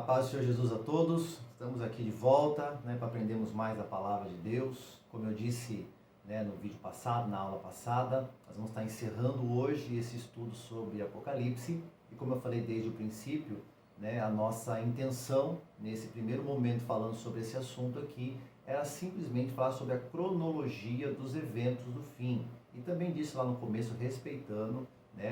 paz do Senhor Jesus a todos. Estamos aqui de volta, para aprendermos mais a palavra de Deus. Como eu disse, no vídeo passado, na aula passada, nós vamos estar encerrando hoje esse estudo sobre Apocalipse. E como eu falei desde o princípio, a nossa intenção nesse primeiro momento falando sobre esse assunto aqui era simplesmente falar sobre a cronologia dos eventos do fim. E também disse lá no começo, respeitando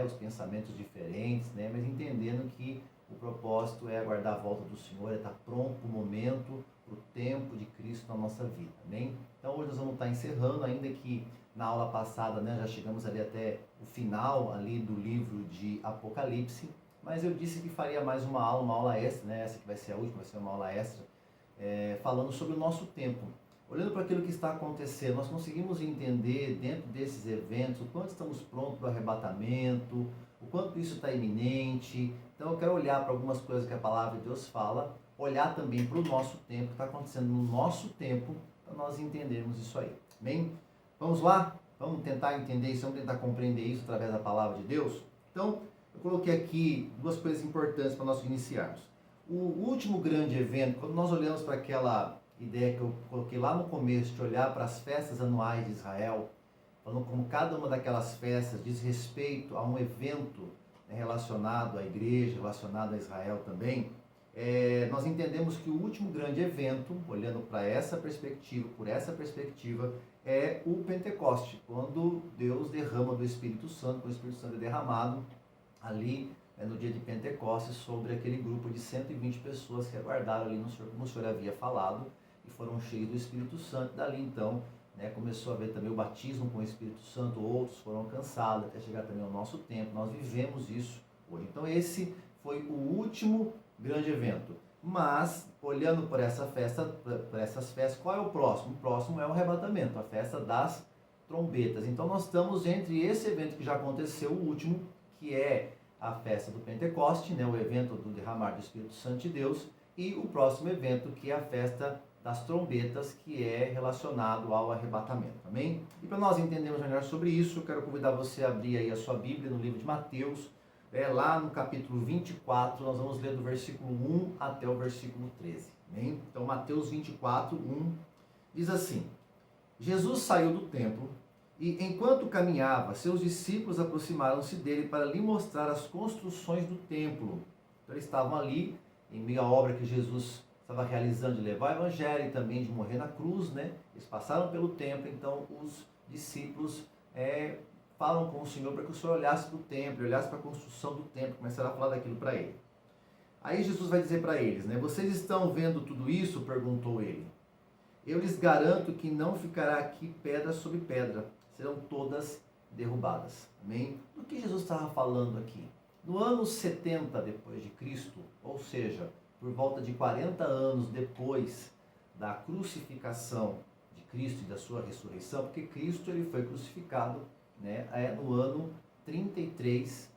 os pensamentos diferentes, mas entendendo que o propósito é aguardar a volta do Senhor, é estar pronto para o momento, para o tempo de Cristo na nossa vida, amém? Então hoje nós vamos estar encerrando, ainda que na aula passada já chegamos ali até o final ali do livro de Apocalipse, mas eu disse que faria mais uma aula extra, essa que vai ser a última, vai ser uma aula extra, falando sobre o nosso tempo. Olhando para aquilo que está acontecendo, nós conseguimos entender dentro desses eventos o quanto estamos prontos para o arrebatamento, o quanto isso está iminente. Então eu quero olhar para algumas coisas que a palavra de Deus fala, olhar também para o nosso tempo, o que está acontecendo no nosso tempo, para nós entendermos isso aí. Amém? Vamos lá? Vamos tentar entender isso, vamos tentar compreender isso através da palavra de Deus? Então, eu coloquei aqui duas coisas importantes para nós iniciarmos. O último grande evento, quando nós olhamos para aquela ideia que eu coloquei lá no começo, de olhar para as festas anuais de Israel, falando como cada uma daquelas festas diz respeito a um evento relacionado à igreja, relacionado a Israel também, nós entendemos que o último grande evento, olhando para essa perspectiva, por essa perspectiva, é o Pentecoste, quando Deus derrama do Espírito Santo, quando o Espírito Santo é derramado ali no dia de Pentecostes sobre aquele grupo de 120 pessoas que aguardaram ali no Senhor, como o Senhor havia falado, e foram cheios do Espírito Santo. Dali então começou a haver também o batismo com o Espírito Santo, outros foram alcançados, até chegar também ao nosso tempo. Nós vivemos isso hoje. Então esse foi o último grande evento. Mas, olhando por essa festa, por essas festas, qual é o próximo? O próximo é o arrebatamento, a festa das trombetas. Então nós estamos entre esse evento que já aconteceu, o último, que é a festa do Pentecoste, o evento do derramar do Espírito Santo de Deus, e o próximo evento, que é a festa das trombetas, que é relacionado ao arrebatamento, amém? E para nós entendermos melhor sobre isso, eu quero convidar você a abrir aí a sua Bíblia no livro de Mateus, lá no capítulo 24, nós vamos ler do versículo 1 até o versículo 13, amém? Então Mateus 24, 1, diz assim: Jesus saiu do templo e, enquanto caminhava, seus discípulos aproximaram-se dele para lhe mostrar as construções do templo. Então eles estavam ali, em meio à obra que Jesus estava realizando de levar o evangelho e também de morrer na cruz, Eles passaram pelo templo, então os discípulos falam com o Senhor para que o Senhor olhasse para o templo, olhasse para a construção do templo, começaram a falar daquilo para ele. Aí Jesus vai dizer para eles, vocês estão vendo tudo isso? Perguntou ele. Eu lhes garanto que não ficará aqui pedra sobre pedra, serão todas derrubadas. Amém? Do que Jesus estava falando aqui? No ano 70 depois de Cristo, ou seja, por volta de 40 anos depois da crucificação de Cristo e da sua ressurreição, porque Cristo ele foi crucificado no ano 33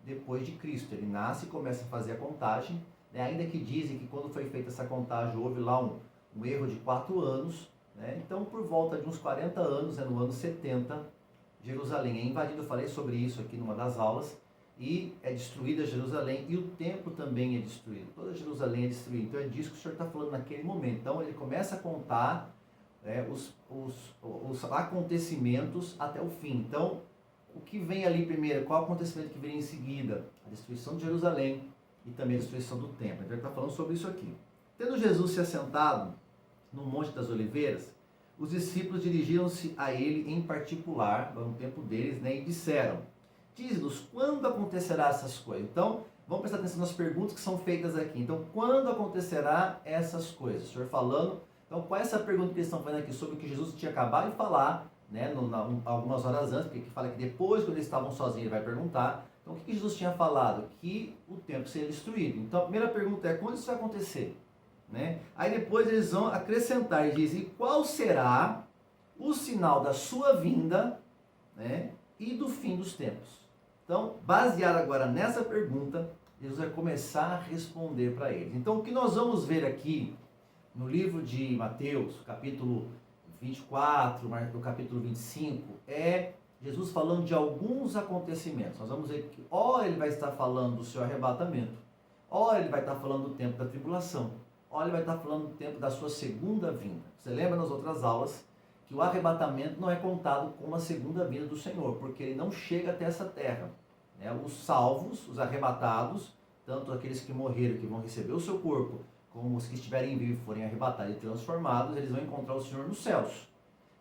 depois de Cristo. Ele nasce e começa a fazer a contagem, ainda que dizem que quando foi feita essa contagem houve lá um erro de 4 anos, então por volta de uns 40 anos, no ano 70, Jerusalém é invadida. Eu falei sobre isso aqui numa das aulas, e é destruída Jerusalém, e o templo também é destruído. Toda Jerusalém é destruída. Então é disso que o Senhor está falando naquele momento. Então ele começa a contar os acontecimentos até o fim. Então, o que vem ali primeiro? Qual acontecimento que vem em seguida? A destruição de Jerusalém e também a destruição do templo. Então ele está falando sobre isso aqui. Tendo Jesus se assentado no Monte das Oliveiras, os discípulos dirigiram-se a ele em particular, no tempo deles, e disseram: diz-nos quando acontecerá essas coisas. Então, vamos prestar atenção nas perguntas que são feitas aqui. Então, quando acontecerá essas coisas? O Senhor falando. Então, qual é essa pergunta que eles estão fazendo aqui sobre o que Jesus tinha acabado de falar, algumas horas antes, porque fala que depois, quando eles estavam sozinhos, ele vai perguntar. Então, o que Jesus tinha falado? Que o templo seria destruído. Então, a primeira pergunta é: quando isso vai acontecer? Aí depois eles vão acrescentar e dizem: qual será o sinal da sua vinda e do fim dos tempos? Então, baseado agora nessa pergunta, Jesus vai começar a responder para eles. Então, o que nós vamos ver aqui no livro de Mateus, capítulo 24, no capítulo 25, é Jesus falando de alguns acontecimentos. Nós vamos ver que, ele vai estar falando do seu arrebatamento, Ora ele vai estar falando do tempo da tribulação, ora ele vai estar falando do tempo da sua segunda vinda. Você lembra nas outras aulas que o arrebatamento não é contado como a segunda vinda do Senhor, porque ele não chega até essa terra. Né? Os salvos, os arrebatados, tanto aqueles que morreram, que vão receber o seu corpo, como os que estiverem vivos e forem arrebatados e transformados, eles vão encontrar o Senhor nos céus.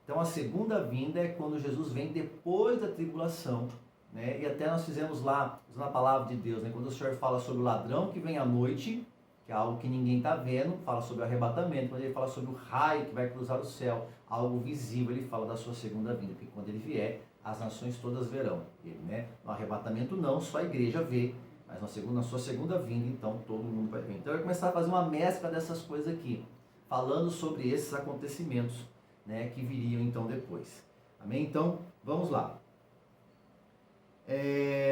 Então a segunda vinda é quando Jesus vem depois da tribulação, né? E até nós fizemos lá, usando a palavra de Deus, né? Quando o Senhor fala sobre o ladrão que vem à noite, que é algo que ninguém está vendo, fala sobre o arrebatamento. Quando ele fala sobre o raio que vai cruzar o céu, algo visível, ele fala da sua segunda vinda, porque quando ele vier, as nações todas verão ele, né? No arrebatamento não, só a igreja vê, mas na sua segunda vinda, então todo mundo vai ver. Então eu vou começar a fazer uma mescla dessas coisas aqui, falando sobre esses acontecimentos, né, que viriam então depois. Amém? Então, vamos lá.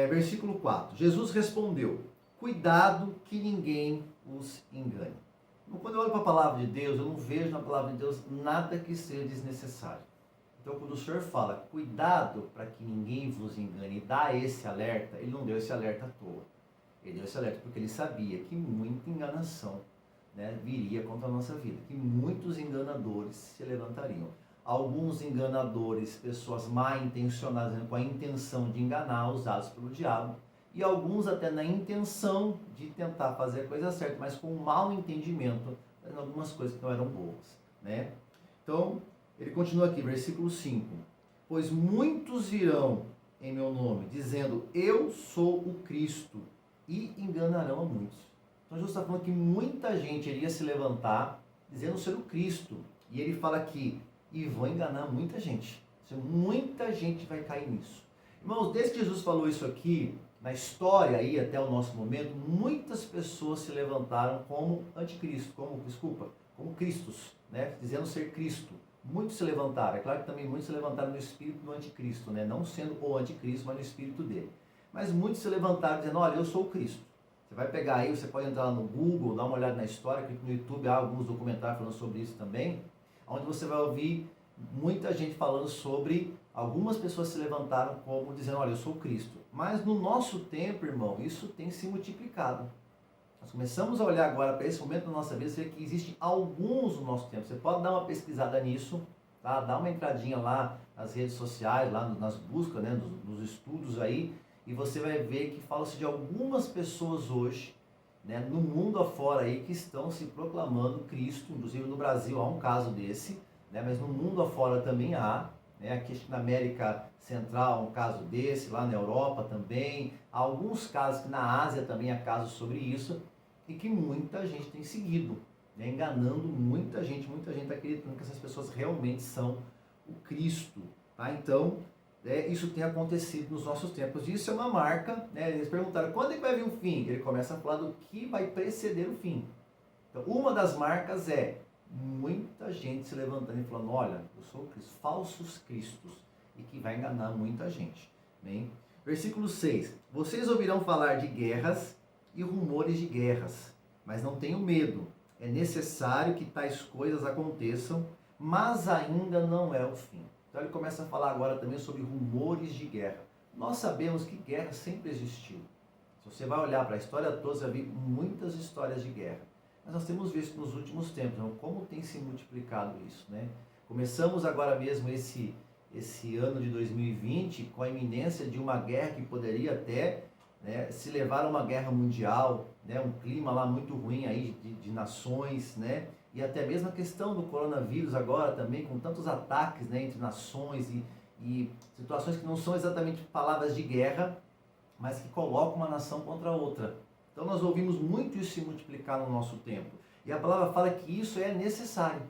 Versículo 4. Jesus respondeu: cuidado que ninguém os engane. Então, quando eu olho para a palavra de Deus, eu não vejo na palavra de Deus nada que seja desnecessário. Então, quando o Senhor fala, cuidado para que ninguém vos engane, e dá esse alerta, ele não deu esse alerta à toa. Ele deu esse alerta porque ele sabia que muita enganação, né, viria contra a nossa vida, que muitos enganadores se levantariam. Alguns enganadores, pessoas mal intencionadas, com a intenção de enganar, usados pelo diabo, e alguns até na intenção de tentar fazer a coisa certa, mas com um mau entendimento, fazendo algumas coisas que não eram boas, né? Então, ele continua aqui, versículo 5. Pois muitos virão em meu nome, dizendo, eu sou o Cristo, e enganarão a muitos. Então, Jesus está falando que muita gente iria se levantar, dizendo ser o Cristo, e ele fala aqui, e vão enganar muita gente. Muita gente vai cair nisso. Irmãos, desde que Jesus falou isso aqui, na história aí até o nosso momento, muitas pessoas se levantaram como anticristo, como Cristos, né? Dizendo ser Cristo. Muitos se levantaram. É claro que também muitos se levantaram no espírito do anticristo, né? Não sendo o anticristo, mas no espírito dele. Mas muitos se levantaram dizendo, olha, eu sou o Cristo. Você vai pegar aí, você pode entrar lá no Google, dar uma olhada na história, que no YouTube há alguns documentários falando sobre isso também, onde você vai ouvir muita gente falando sobre, algumas pessoas se levantaram como dizendo, olha, eu sou Cristo. Mas no nosso tempo, irmão, isso tem se multiplicado. Nós começamos a olhar agora para esse momento da nossa vida, você vê que existem alguns no nosso tempo. Você pode dar uma pesquisada nisso, tá? Dá uma entradinha lá nas redes sociais, lá nas buscas, né, nos estudos aí, e você vai ver que fala-se de algumas pessoas hoje, né, no mundo afora aí, que estão se proclamando Cristo. Inclusive no Brasil há um caso desse, né, mas no mundo afora também há, né, aqui na América Central há um caso desse, lá na Europa também, há alguns casos que na Ásia também há casos sobre isso, e que muita gente tem seguido, né, enganando muita gente está acreditando que essas pessoas realmente são o Cristo, tá? Então, isso tem acontecido nos nossos tempos. Isso é uma marca, né? Eles perguntaram, quando é que vai vir o fim? Ele começa a falar do que vai preceder o fim. Então, uma das marcas é muita gente se levantando e falando, olha, eu sou o Cristo, falsos cristos, e que vai enganar muita gente. Bem? Versículo 6. Vocês ouvirão falar de guerras e rumores de guerras, mas não tenham medo. É necessário que tais coisas aconteçam, mas ainda não é o fim. Então ele começa a falar agora também sobre rumores de guerra. Nós sabemos que guerra sempre existiu. Se você vai olhar para a história toda, você vai ver muitas histórias de guerra. Mas nós temos visto nos últimos tempos, então, como tem se multiplicado isso, né? Começamos agora mesmo esse ano de 2020 com a iminência de uma guerra que poderia até, né, se levar a uma guerra mundial, né? Um clima lá muito ruim aí de nações, né? E até mesmo a questão do coronavírus agora também, com tantos ataques, né, entre nações e situações que não são exatamente palavras de guerra, mas que colocam uma nação contra a outra. Então nós ouvimos muito isso se multiplicar no nosso tempo. E a palavra fala que isso é necessário.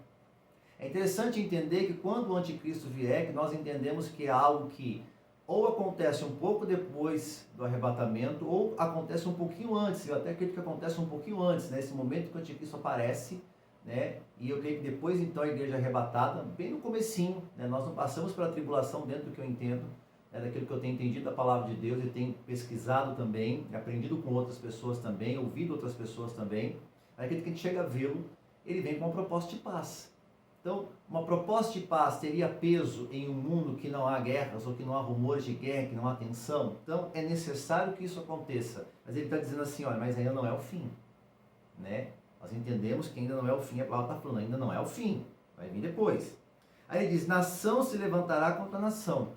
É interessante entender que quando o anticristo vier, que nós entendemos que é algo que ou acontece um pouco depois do arrebatamento, ou acontece um pouquinho antes. Eu até acredito que acontece um pouquinho antes, nesse momento que o anticristo aparece, né? E eu creio que depois então a igreja é arrebatada, bem no comecinho, né? Nós não passamos pela tribulação dentro do que eu entendo, daquilo que eu tenho entendido da palavra de Deus e tenho pesquisado também, aprendido com outras pessoas também, ouvido outras pessoas também. Aquele que a gente chega a vê-lo, ele vem com uma proposta de paz. Então, uma proposta de paz teria peso em um mundo que não há guerras, ou que não há rumores de guerra, que não há tensão? Então, é necessário que isso aconteça. Mas ele está dizendo assim, olha, mas ainda não é o fim, né? Nós entendemos que ainda não é o fim, a palavra está falando, ainda não é o fim, vai vir depois. Aí ele diz, nação se levantará contra nação,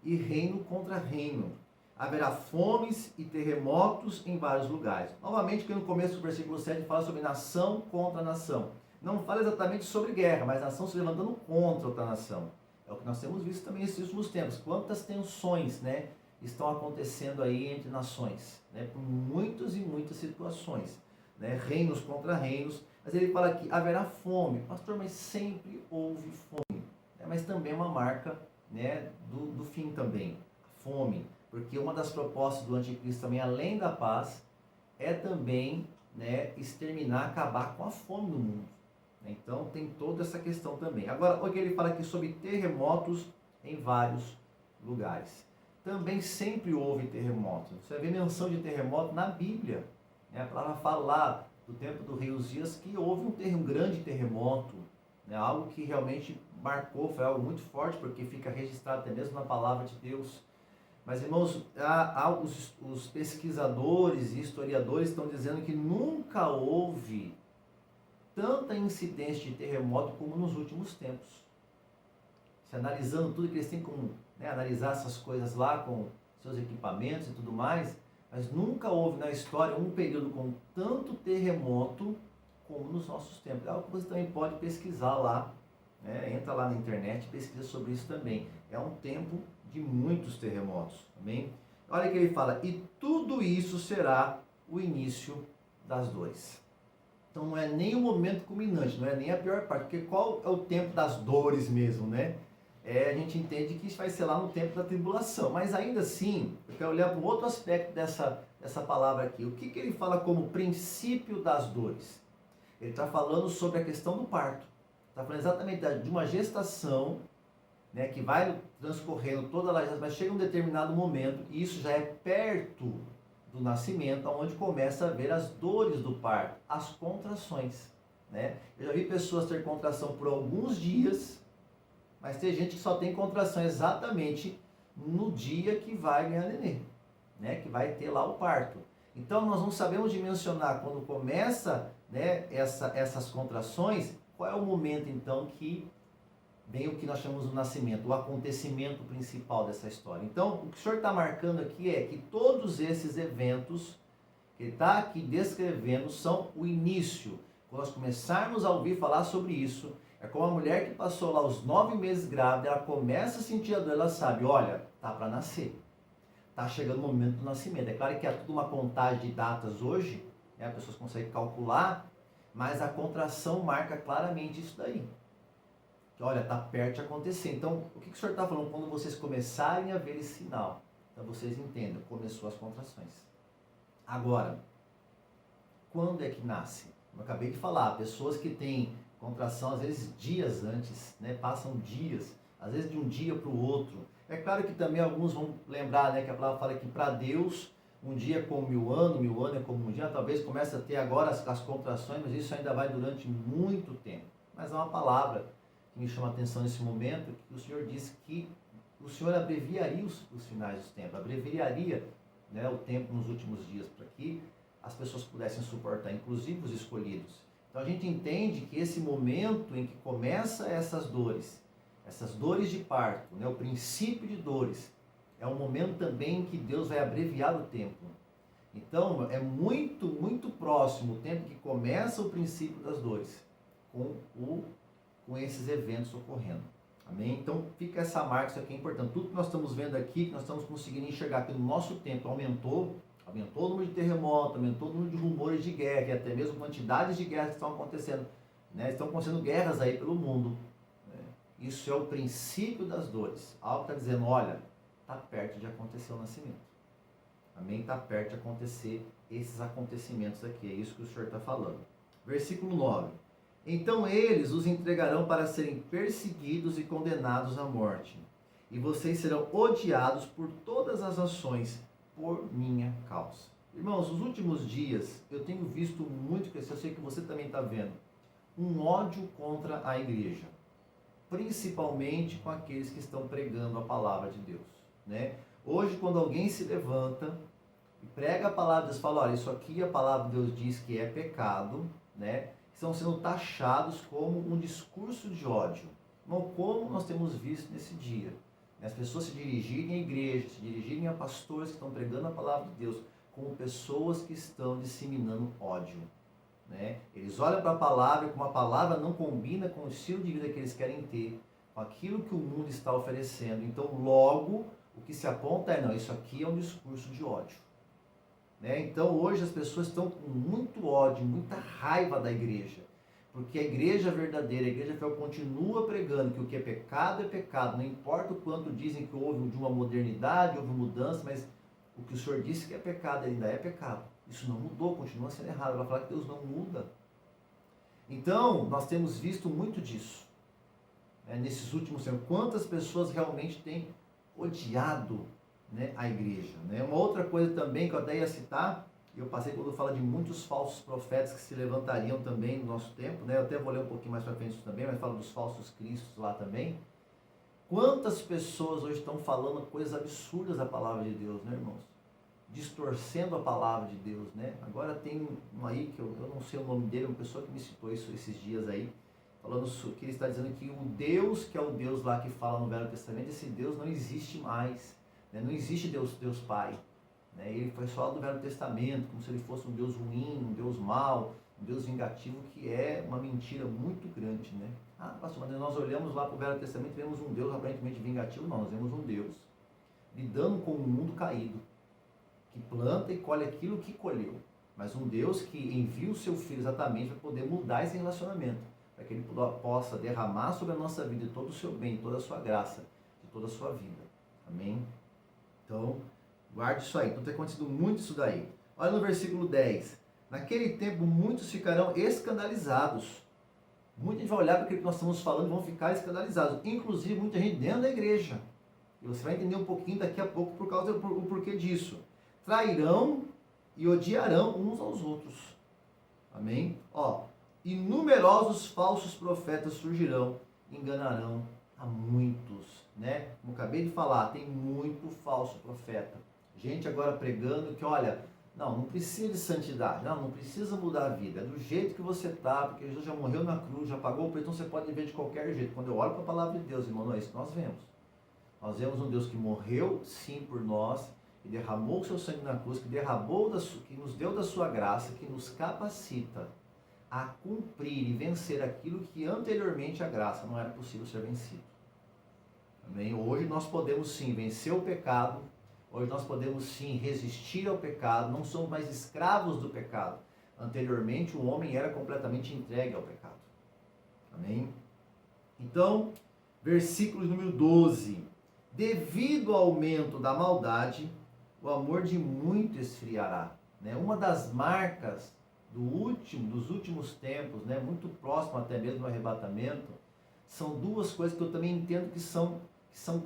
e reino contra reino. Haverá fomes e terremotos em vários lugares. Novamente, que no começo do versículo 7 fala sobre nação contra nação. Não fala exatamente sobre guerra, mas nação se levantando contra outra nação. É o que nós temos visto também nesses últimos tempos. Quantas tensões, né, estão acontecendo aí entre nações, né, por muitas e muitas situações, né, reinos contra reinos. Mas ele fala que haverá fome. Pastor, mas sempre houve fome. Mas também é uma marca, né, do fim também, fome. Porque uma das propostas do anticristo também, além da paz, é também, né, exterminar, acabar com a fome no mundo. Então tem toda essa questão também. Agora, o que ele fala aqui sobre terremotos em vários lugares. Também sempre houve terremotos. Você vê menção de terremoto na Bíblia, né? A palavra fala lá do tempo do rei Uzias que houve um grande terremoto, né? Algo que realmente marcou, foi algo muito forte, porque fica registrado até mesmo na palavra de Deus. Mas, irmãos, os pesquisadores e historiadores estão dizendo que nunca houve tanta incidência de terremoto como nos últimos tempos. Se analisando tudo que eles têm como, né, analisar essas coisas lá com seus equipamentos e tudo mais, mas nunca houve na história um período com tanto terremoto como nos nossos tempos. É algo que você também pode pesquisar lá, né? Entra lá na internet e pesquisa sobre isso também. É um tempo de muitos terremotos, amém? Olha que ele fala, e tudo isso será o início das dores. Então não é nem o momento culminante, não é nem a pior parte, porque qual é o tempo das dores mesmo, né? A gente entende que isso vai ser lá no tempo da tribulação, mas ainda assim, eu quero olhar para um outro aspecto dessa palavra aqui. O que ele fala como princípio das dores? Ele está falando sobre a questão do parto. Está falando exatamente de uma gestação, né, que vai transcorrendo toda a gestação, mas chega um determinado momento, e isso já é perto do nascimento, onde começa a ver as dores do parto, as contrações, né? Eu já vi pessoas ter contração por alguns dias, mas tem gente que só tem contração exatamente no dia que vai ganhar neném, né? Que vai ter lá o parto. Então nós não sabemos dimensionar quando começa, né, essas contrações, qual é o momento então que vem o que nós chamamos de nascimento, o acontecimento principal dessa história. Então, o que o senhor está marcando aqui é que todos esses eventos que ele está aqui descrevendo são o início. Quando nós começarmos a ouvir falar sobre isso, é como a mulher que passou lá os 9 meses grávida, ela começa a sentir a dor, ela sabe, olha, tá para nascer. Está chegando o momento do nascimento. É claro que é tudo uma contagem de datas hoje, né? As pessoas conseguem calcular, mas a contração marca claramente isso daí. Olha, está perto de acontecer. Então, o que o senhor está falando? Quando vocês começarem a ver esse sinal, então vocês entendam, começou as contrações. Agora, quando é que nasce? Como eu acabei de falar, pessoas que têm contração, às vezes dias antes, né? Passam dias, às vezes de um dia para o outro. É claro que também alguns vão lembrar, né, que a palavra fala que para Deus, um dia é como 1000 anos é como um dia, talvez comece a ter agora as contrações, mas isso ainda vai durante muito tempo. Mas é uma palavra que me chama a atenção nesse momento, que o Senhor disse que o Senhor abreviaria os finais dos tempos, abreviaria, né, o tempo nos últimos dias, para que as pessoas pudessem suportar, inclusive os escolhidos. Então a gente entende que esse momento em que começa essas dores de parto, né, o princípio de dores, é um momento também em que Deus vai abreviar o tempo. Então é muito, muito próximo o tempo que começa o princípio das dores, com esses eventos ocorrendo. Amém? Então fica essa marca, isso aqui é importante. Tudo que nós estamos vendo aqui, que nós estamos conseguindo enxergar que no nosso tempo aumentou o número de terremotos, aumentou o número de rumores de guerra, e até mesmo quantidades de guerras que estão acontecendo, né? Estão acontecendo guerras aí pelo mundo, né? Isso é o princípio das dores. Algo está dizendo, olha, está perto de acontecer o nascimento. Amém? Está perto de acontecer esses acontecimentos aqui. É isso que o Senhor está falando. Versículo 9. Então eles os entregarão para serem perseguidos e condenados à morte. E vocês serão odiados por todas as nações por minha causa. Irmãos, nos últimos dias eu tenho visto muito, eu sei que você também está vendo, um ódio contra a igreja. principalmente com aqueles que estão pregando a palavra de Deus, né? Hoje, quando alguém se levanta e prega a palavra de Deus, fala, olha, isso aqui a palavra de Deus diz que é pecado, né? Estão sendo taxados como um discurso de ódio. Não como nós temos visto nesse dia. As pessoas se dirigirem à igreja, se dirigirem a pastores que estão pregando a palavra de Deus, como pessoas que estão disseminando ódio, né? Eles olham para a palavra, como a palavra não combina com o estilo de vida que eles querem ter, com aquilo que o mundo está oferecendo. Então, logo, o que se aponta é, não, isso aqui é um discurso de ódio, né? Então, hoje as pessoas estão com muito ódio, muita raiva da igreja, porque a igreja verdadeira, a igreja fiel, continua pregando que o que é pecado, não importa o quanto dizem que houve de uma modernidade, houve mudança, mas o que o Senhor disse que é pecado ainda é pecado. Isso não mudou, continua sendo errado. Vai falar que Deus não muda. Então, nós temos visto muito disso, né, nesses últimos tempos. Quantas pessoas realmente têm odiado, né, a igreja, né? Uma outra coisa também que eu até ia citar, eu passei quando fala de muitos falsos profetas que se levantariam também no nosso tempo, né? Eu até vou ler um pouquinho mais para frente isso também, mas falo dos falsos cristos lá também. Quantas pessoas hoje estão falando coisas absurdas da palavra de Deus, né, irmãos? Distorcendo a palavra de Deus, né? Agora tem um aí, que eu não sei o nome dele, uma pessoa que me citou isso esses dias aí, falando que ele está dizendo que o Deus, que é o Deus lá que fala no Velho Testamento, esse Deus não existe mais, né? Não existe Deus Pai, né? Ele foi só do Velho Testamento, como se ele fosse um Deus ruim, um Deus mau, um Deus vingativo, que é uma mentira muito grande, né? Ah, pastor, mas nós olhamos lá para o Velho Testamento e vemos um Deus aparentemente vingativo. Não, nós vemos um Deus lidando com o mundo caído, que planta e colhe aquilo que colheu, mas um Deus que envia o seu Filho exatamente para poder mudar esse relacionamento, para que ele possa derramar sobre a nossa vida todo o seu bem, toda a sua graça, de toda a sua vida. Amém? Então, guarde isso aí. Então tem acontecido muito isso daí. Olha no versículo 10. Naquele tempo muitos ficarão escandalizados. Muita gente vai olhar para aquilo que nós estamos falando e vão ficar escandalizados. Inclusive muita gente dentro da igreja. E você vai entender um pouquinho daqui a pouco por causa do porquê disso. Trairão e odiarão uns aos outros. Amém? Ó, e numerosos falsos profetas surgirão, enganarão a muitos, né? Como acabei de falar, tem muito falso profeta. Gente agora pregando que, olha, não precisa de santidade, não precisa mudar a vida, é do jeito que você está, porque Jesus já morreu na cruz, já pagou o preço, então você pode viver de qualquer jeito. Quando eu olho para a palavra de Deus, irmão, não é isso que nós vemos. Nós vemos um Deus que morreu, sim, por nós, que derramou o seu sangue na cruz, que nos deu da sua graça, que nos capacita a cumprir e vencer aquilo que anteriormente a graça não era possível ser vencido. Amém? Hoje nós podemos sim vencer o pecado, hoje nós podemos sim resistir ao pecado, não somos mais escravos do pecado. Anteriormente o homem era completamente entregue ao pecado. Amém? Então, versículo número 12. Devido ao aumento da maldade, o amor de muito esfriará, né? Uma das marcas dos últimos tempos, né? Muito próximo até mesmo do arrebatamento, são duas coisas que eu também entendo que são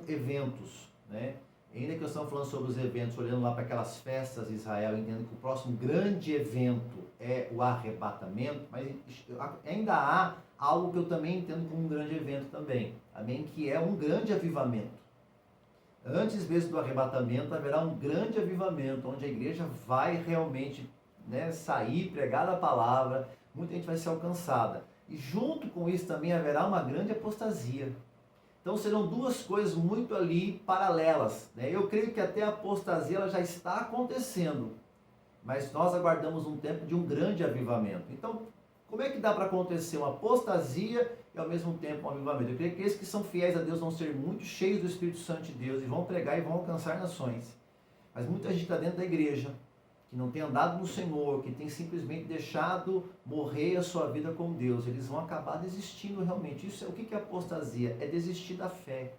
eventos, né? Ainda que eu estou falando sobre os eventos, olhando lá para aquelas festas de Israel, eu entendo que o próximo grande evento é o arrebatamento, mas ainda há algo que eu também entendo como um grande evento também, amém? Que é um grande avivamento. Antes mesmo do arrebatamento, haverá um grande avivamento, onde a igreja vai realmente, né, sair, pregar a palavra, muita gente vai ser alcançada. E junto com isso também haverá uma grande apostasia. Então serão duas coisas muito ali paralelas, né? Eu creio que até a apostasia ela já está acontecendo, mas nós aguardamos um tempo de um grande avivamento. Então, como é que dá para acontecer uma apostasia e ao mesmo tempo um avivamento? Eu creio que esses que são fiéis a Deus vão ser muito cheios do Espírito Santo de Deus e vão pregar e vão alcançar nações. Mas muita gente está dentro da igreja, que não tem andado no Senhor, que tem simplesmente deixado morrer a sua vida com Deus. Eles vão acabar desistindo realmente. Isso é o que é apostasia? É desistir da fé.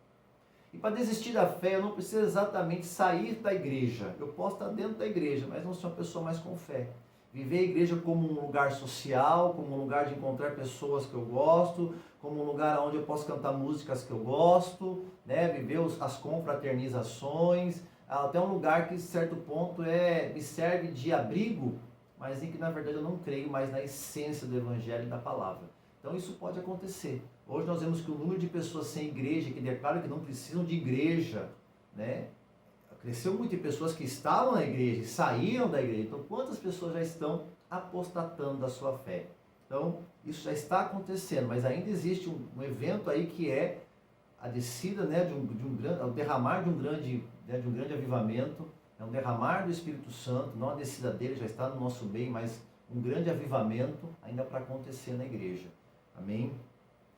E para desistir da fé, eu não preciso exatamente sair da igreja. Eu posso estar dentro da igreja, mas não ser uma pessoa mais com fé. Viver a igreja como um lugar social, como um lugar de encontrar pessoas que eu gosto, como um lugar onde eu posso cantar músicas que eu gosto, né? Viver as confraternizações, até um lugar que, de certo ponto, me serve de abrigo, mas em que, na verdade, eu não creio mais na essência do Evangelho e da palavra. Então isso pode acontecer. Hoje nós vemos que o número de pessoas sem igreja, que declaram que não precisam de igreja, né? Cresceu muito em pessoas que estavam na igreja e saíram da igreja. Então quantas pessoas já estão apostatando da sua fé? Então isso já está acontecendo, mas ainda existe um evento aí que é a descida, né, o derramar de um grande avivamento, é um derramar do Espírito Santo, não a descida dele, já está no nosso meio, mas um grande avivamento ainda para acontecer na igreja. Amém?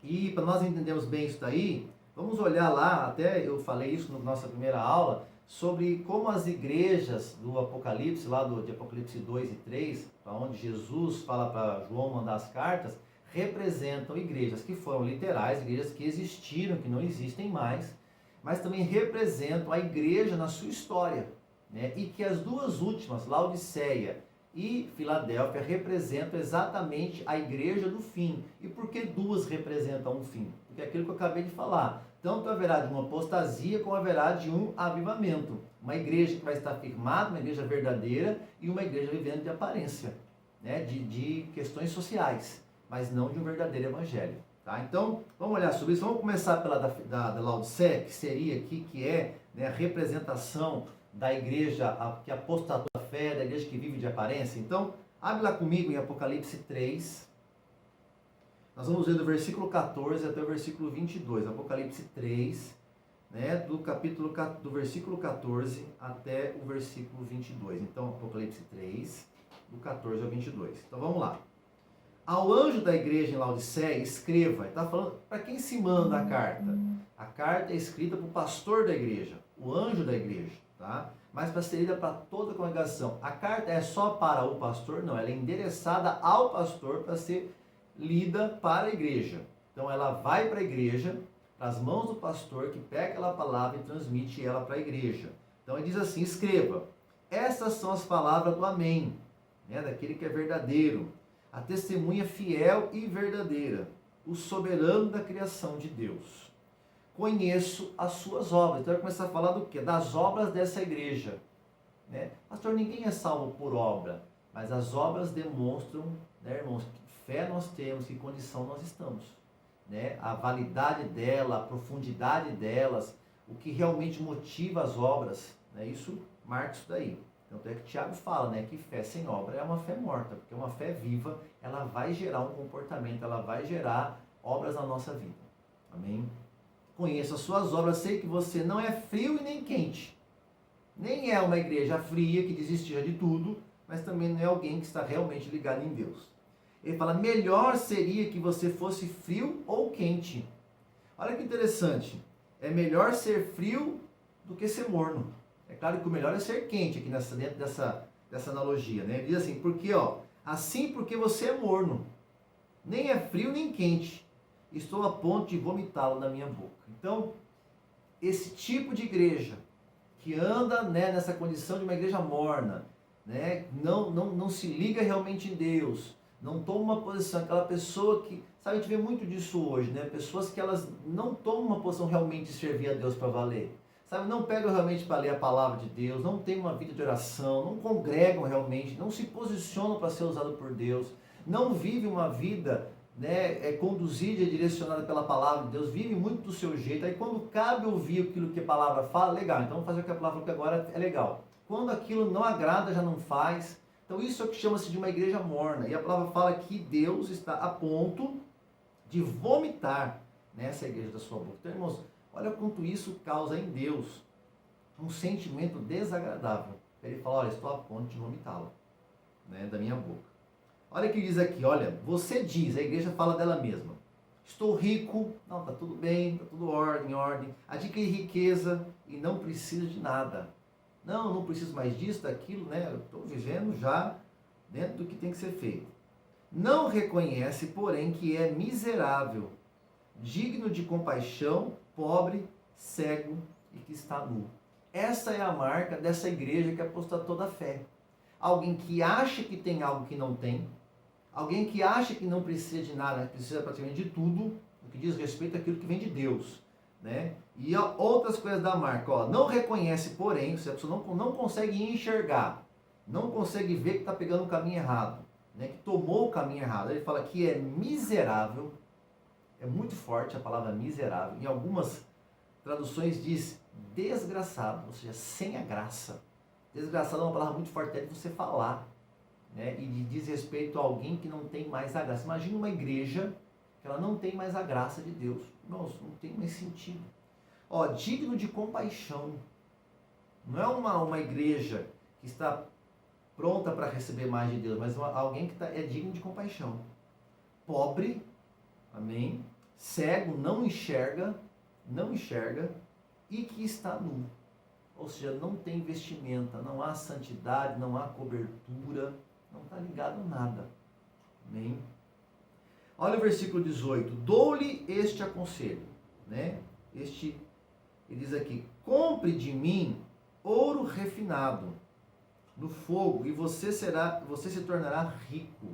E para nós entendermos bem isso daí, vamos olhar lá, até eu falei isso na nossa primeira aula, sobre como as igrejas do Apocalipse, lá de Apocalipse 2 e 3, para onde Jesus fala para João mandar as cartas, representam igrejas que foram literais, igrejas que existiram, que não existem mais, mas também representam a igreja na sua história, né? E que as duas últimas, Laodiceia e Filadélfia, representam exatamente a igreja do fim. E por que duas representam um fim? Porque é aquilo que eu acabei de falar. Tanto haverá de uma apostasia como haverá de um avivamento. Uma igreja que vai estar firmada, uma igreja verdadeira e uma igreja vivendo de aparência, né? de questões sociais, mas não de um verdadeiro evangelho. Tá? Então, vamos olhar sobre isso. Vamos começar pela da Laodiceia, que seria aqui, que é, né, a representação da igreja que apostatou da fé, da igreja que vive de aparência. Então, abre lá comigo em Apocalipse 3. Nós vamos ver do versículo 14 até o versículo 22. Apocalipse 3, né, do versículo 14 até o versículo 22. Então, Apocalipse 3, do 14 ao 22. Então, vamos lá. Ao anjo da igreja em Laodiceia, escreva. Está falando para quem se manda a carta. A carta é escrita para o pastor da igreja, o anjo da igreja, tá? Mas para ser lida para toda a congregação. A carta é só para o pastor? Não, ela é endereçada ao pastor para ser lida para a igreja. Então ela vai para a igreja, para as mãos do pastor, que pega aquela palavra e transmite ela para a igreja. Então ele diz assim: escreva, essas são as palavras do Amém, né, daquele que é verdadeiro, a testemunha fiel e verdadeira, o soberano da criação de Deus. Conheço as suas obras. Então vai começar a falar do quê? Das obras dessa igreja, né? Pastor, ninguém é salvo por obra, mas as obras demonstram, né, irmãos, que fé nós temos, que condição nós estamos, né? A validade dela, a profundidade delas, o que realmente motiva as obras, né? Isso marca isso daí. Tanto é que Tiago fala, né, que fé sem obra é uma fé morta, porque uma fé viva, ela vai gerar um comportamento, ela vai gerar obras na nossa vida. Amém? Conheço as suas obras, sei que você não é frio e nem quente. Nem é uma igreja fria que desiste já de tudo, mas também não é alguém que está realmente ligado em Deus. Ele fala, melhor seria que você fosse frio ou quente. Olha que interessante. É melhor ser frio do que ser morno. É claro que o melhor é ser quente aqui dentro dessa analogia, né? Ele diz assim, porque você é morno, nem é frio nem quente, estou a ponto de vomitá-lo na minha boca. Então, esse tipo de igreja que anda, né, nessa condição de uma igreja morna, né, não se liga realmente em Deus, não toma uma posição, aquela pessoa que, sabe, a gente vê muito disso hoje, né? Pessoas que elas não tomam uma posição realmente de servir a Deus para valer. Sabe, não pegam realmente para ler a palavra de Deus, não têm uma vida de oração, não congregam realmente, não se posicionam para ser usado por Deus, não vivem uma vida, né, conduzida e direcionada pela palavra de Deus, vive muito do seu jeito. Aí quando cabe ouvir aquilo que a palavra fala, legal, então vamos fazer o que a palavra falou que agora é legal. Quando aquilo não agrada, já não faz. Então isso é o que chama-se de uma igreja morna. E a palavra fala que Deus está a ponto de vomitar nessa igreja da sua boca. Então, irmãos, olha quanto isso causa em Deus um sentimento desagradável. Ele fala, olha, estou a ponto de vomitá-la, né, da minha boca. Olha o que diz aqui, olha, você diz, a igreja fala dela mesma, estou rico, não, está tudo bem, está tudo em ordem, adquiri riqueza e não preciso de nada. Não preciso mais disso, daquilo, né, eu estou vivendo já dentro do que tem que ser feito. Não reconhece, porém, que é miserável, digno de compaixão, pobre, cego e que está nu. Essa é a marca dessa igreja que apostatou da fé. Alguém que acha que tem algo que não tem, alguém que acha que não precisa de nada, precisa praticamente de tudo, o que diz respeito àquilo que vem de Deus, né? E outras coisas da marca, ó, não reconhece, porém, se a pessoa não consegue enxergar, não consegue ver que está pegando o caminho errado, né, que tomou o caminho errado. Ele fala que é miserável, é muito forte a palavra miserável. Em algumas traduções diz desgraçado, ou seja, sem a graça. Desgraçado é uma palavra muito forte até de você falar, né, e diz respeito a alguém que não tem mais a graça. Imagina uma igreja que ela não tem mais a graça de Deus. Não tem mais sentido. Ó, digno de compaixão. Não é uma igreja que está pronta para receber mais de Deus, mas alguém que é digno de compaixão. Pobre, amém, cego, não enxerga, e que está nu. Ou seja, não tem vestimenta, não há santidade, não há cobertura, não está ligado a nada. Amém? Olha o versículo 18. Dou-lhe este aconselho, né? Ele diz aqui, compre de mim ouro refinado no fogo e você se tornará rico,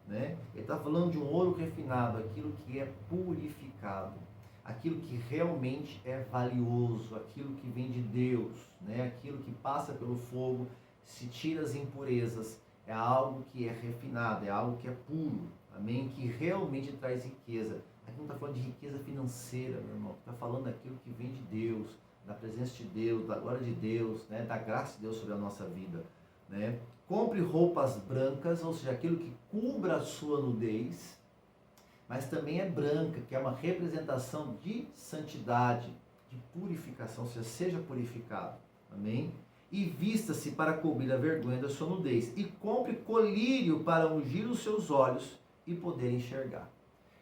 né? Ele está falando de um ouro refinado, aquilo que é purificado, aquilo que realmente é valioso, aquilo que vem de Deus, né? Aquilo que passa pelo fogo, se tira as impurezas, é algo que é refinado, é algo que é puro, amém? Que realmente traz riqueza. Aqui não está falando de riqueza financeira, meu irmão, está falando daquilo que vem de Deus, da presença de Deus, da glória de Deus, né? Da graça de Deus sobre a nossa vida, né? Compre roupas brancas, ou seja, aquilo que cubra a sua nudez, mas também é branca, que é uma representação de santidade, de purificação, ou seja purificado, amém? E vista-se para cobrir a vergonha da sua nudez, e compre colírio para ungir os seus olhos e poder enxergar.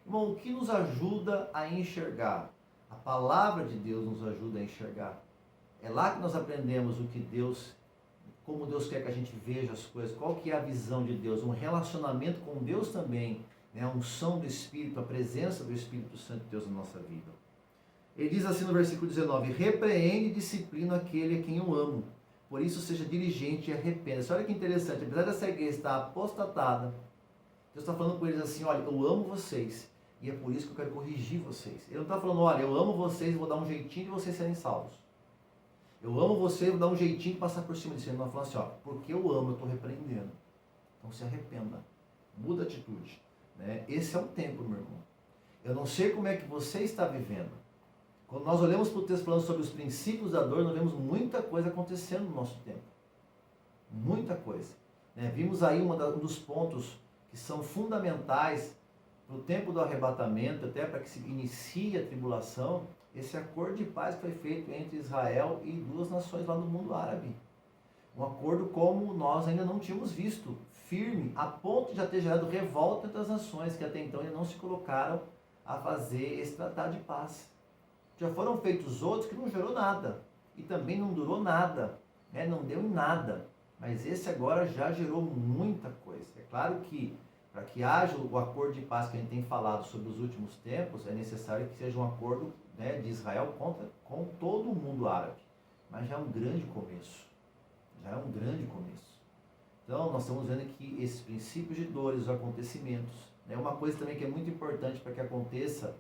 Irmão, o que nos ajuda a enxergar? A palavra de Deus nos ajuda a enxergar. É lá que nós aprendemos o que Deus, como Deus quer que a gente veja as coisas, qual que é a visão de Deus, um relacionamento com Deus também, né? A unção do Espírito, a presença do Espírito Santo de Deus na nossa vida. Ele diz assim no versículo 19, repreende e disciplina aquele a quem eu amo, por isso seja diligente e arrependa-se. Olha que interessante, apesar dessa igreja estar apostatada, Deus está falando com eles assim, olha, eu amo vocês, e é por isso que eu quero corrigir vocês. Ele não está falando, olha, eu amo vocês e vou dar um jeitinho de vocês serem salvos. Eu amo vocês e vou dar um jeitinho de passar por cima disso. Ele não está falando assim, ó, porque eu amo, eu estou repreendendo. Então se arrependa, muda a atitude. Né? Esse é o tempo, meu irmão. Eu não sei como é que você está vivendo. Quando nós olhamos para o texto falando sobre os princípios da dor, nós vemos muita coisa acontecendo no nosso tempo. Muita coisa. Né? Vimos aí um dos pontos que são fundamentais para o tempo do arrebatamento, até para que se inicie a tribulação, esse acordo de paz que foi feito entre Israel e duas nações lá no mundo árabe. Um acordo como nós ainda não tínhamos visto, firme, a ponto de já ter gerado revolta entre as nações, que até então ainda não se colocaram a fazer esse tratado de paz. Já foram feitos outros que não gerou nada, e também não durou nada, né? Não deu em nada. Mas esse agora já gerou muita coisa. É claro que para que haja o acordo de paz que a gente tem falado sobre os últimos tempos, é necessário que seja um acordo, né, de Israel com todo o mundo árabe. Mas já é um grande começo. Já é um grande começo. Então, nós estamos vendo aqui esses princípios de dores, os acontecimentos. Né? Uma coisa também que é muito importante para que aconteça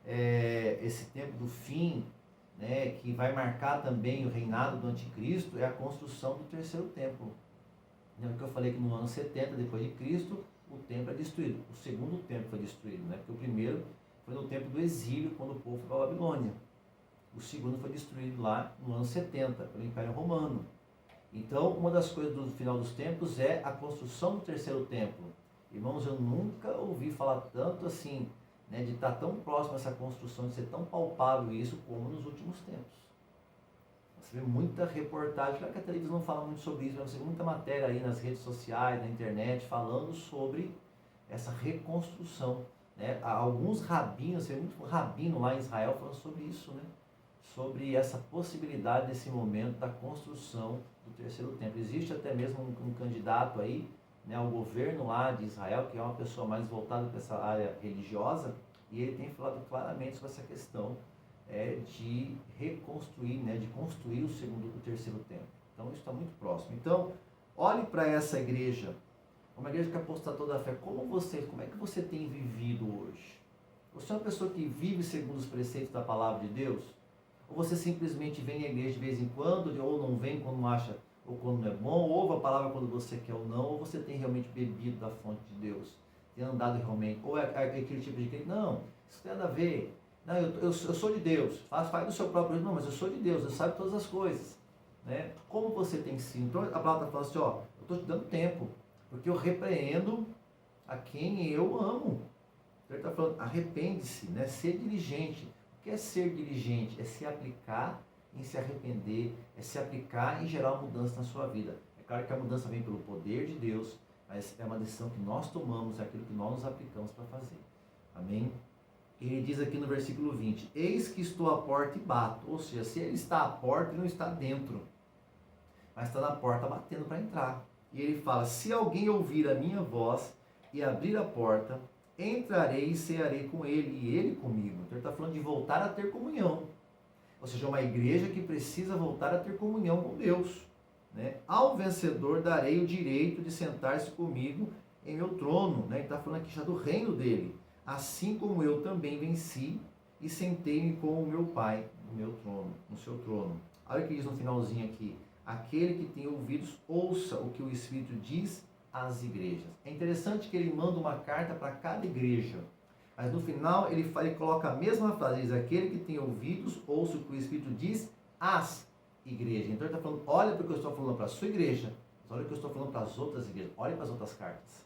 esse tempo do fim, né, que vai marcar também o reinado do anticristo, é a construção do terceiro templo. Lembra que eu falei que no ano 70 depois de Cristo, o templo é destruído. O segundo templo foi destruído, né? Porque o primeiro foi no tempo do exílio, quando o povo foi para a Babilônia. O segundo foi destruído lá no ano 70, pelo Império Romano. Então, uma das coisas do final dos tempos é a construção do terceiro templo. Irmãos, eu nunca ouvi falar tanto assim, né, de estar tão próximo a essa construção, de ser tão palpável isso como nos últimos tempos. Você vê muita reportagem, claro que a televisão não fala muito sobre isso, mas você vê muita matéria aí nas redes sociais, na internet, falando sobre essa reconstrução. Né? Alguns rabinos, você vê muito rabino lá em Israel falando sobre isso, né? Sobre essa possibilidade desse momento da construção do terceiro templo. Existe até mesmo um candidato aí, né, ao governo lá de Israel, que é uma pessoa mais voltada para essa área religiosa, e ele tem falado claramente sobre essa questão de reconstruir, né, de construir o terceiro templo. Então isso está muito próximo. Então, olhe para essa igreja, uma igreja que apostatou da fé. Como é que você tem vivido hoje? Você é uma pessoa que vive segundo os preceitos da palavra de Deus? Ou você simplesmente vem à igreja de vez em quando, ou não vem quando não acha ou quando não é bom, ouve a palavra quando você quer ou não, ou você tem realmente bebido da fonte de Deus, tem andado realmente, ou é aquele tipo de crente, não, isso tem nada a ver, não, eu sou de Deus, faz do seu próprio, não, mas eu sou de Deus, eu sabe todas as coisas, né? Como você tem sido? Então a palavra está falando assim, ó, eu estou te dando tempo, porque eu repreendo a quem eu amo. Ele está falando, arrepende-se, né? Ser diligente. O que é ser diligente? É se aplicar em se arrepender, é se aplicar em gerar uma mudança na sua vida. É claro que a mudança vem pelo poder de Deus, mas é uma decisão que nós tomamos, é aquilo que nós nos aplicamos para fazer. Amém? Ele diz aqui no versículo 20, eis que estou à porta e bato. Ou seja, se ele está à porta, ele não está dentro, mas está na porta batendo para entrar. E ele fala, se alguém ouvir a minha voz e abrir a porta, entrarei e cearei com ele e ele comigo. Então ele está falando de voltar a ter comunhão. Ou seja, uma igreja que precisa voltar a ter comunhão com Deus. Né? Ao vencedor darei o direito de sentar-se comigo em meu trono. Né? Ele está falando aqui já do reino dele. Assim como eu também venci e sentei-me com o meu Pai no meu trono, no seu trono. Olha o que diz no finalzinho aqui. Aquele que tem ouvidos, ouça o que o Espírito diz às igrejas. É interessante que ele manda uma carta para cada igreja. Mas no final ele coloca a mesma frase, diz, aquele que tem ouvidos, ouça o que o Espírito diz às igrejas. Então ele está falando, olha para o que eu estou falando para a sua igreja, mas olha o que eu estou falando para as outras igrejas, olha para as outras cartas.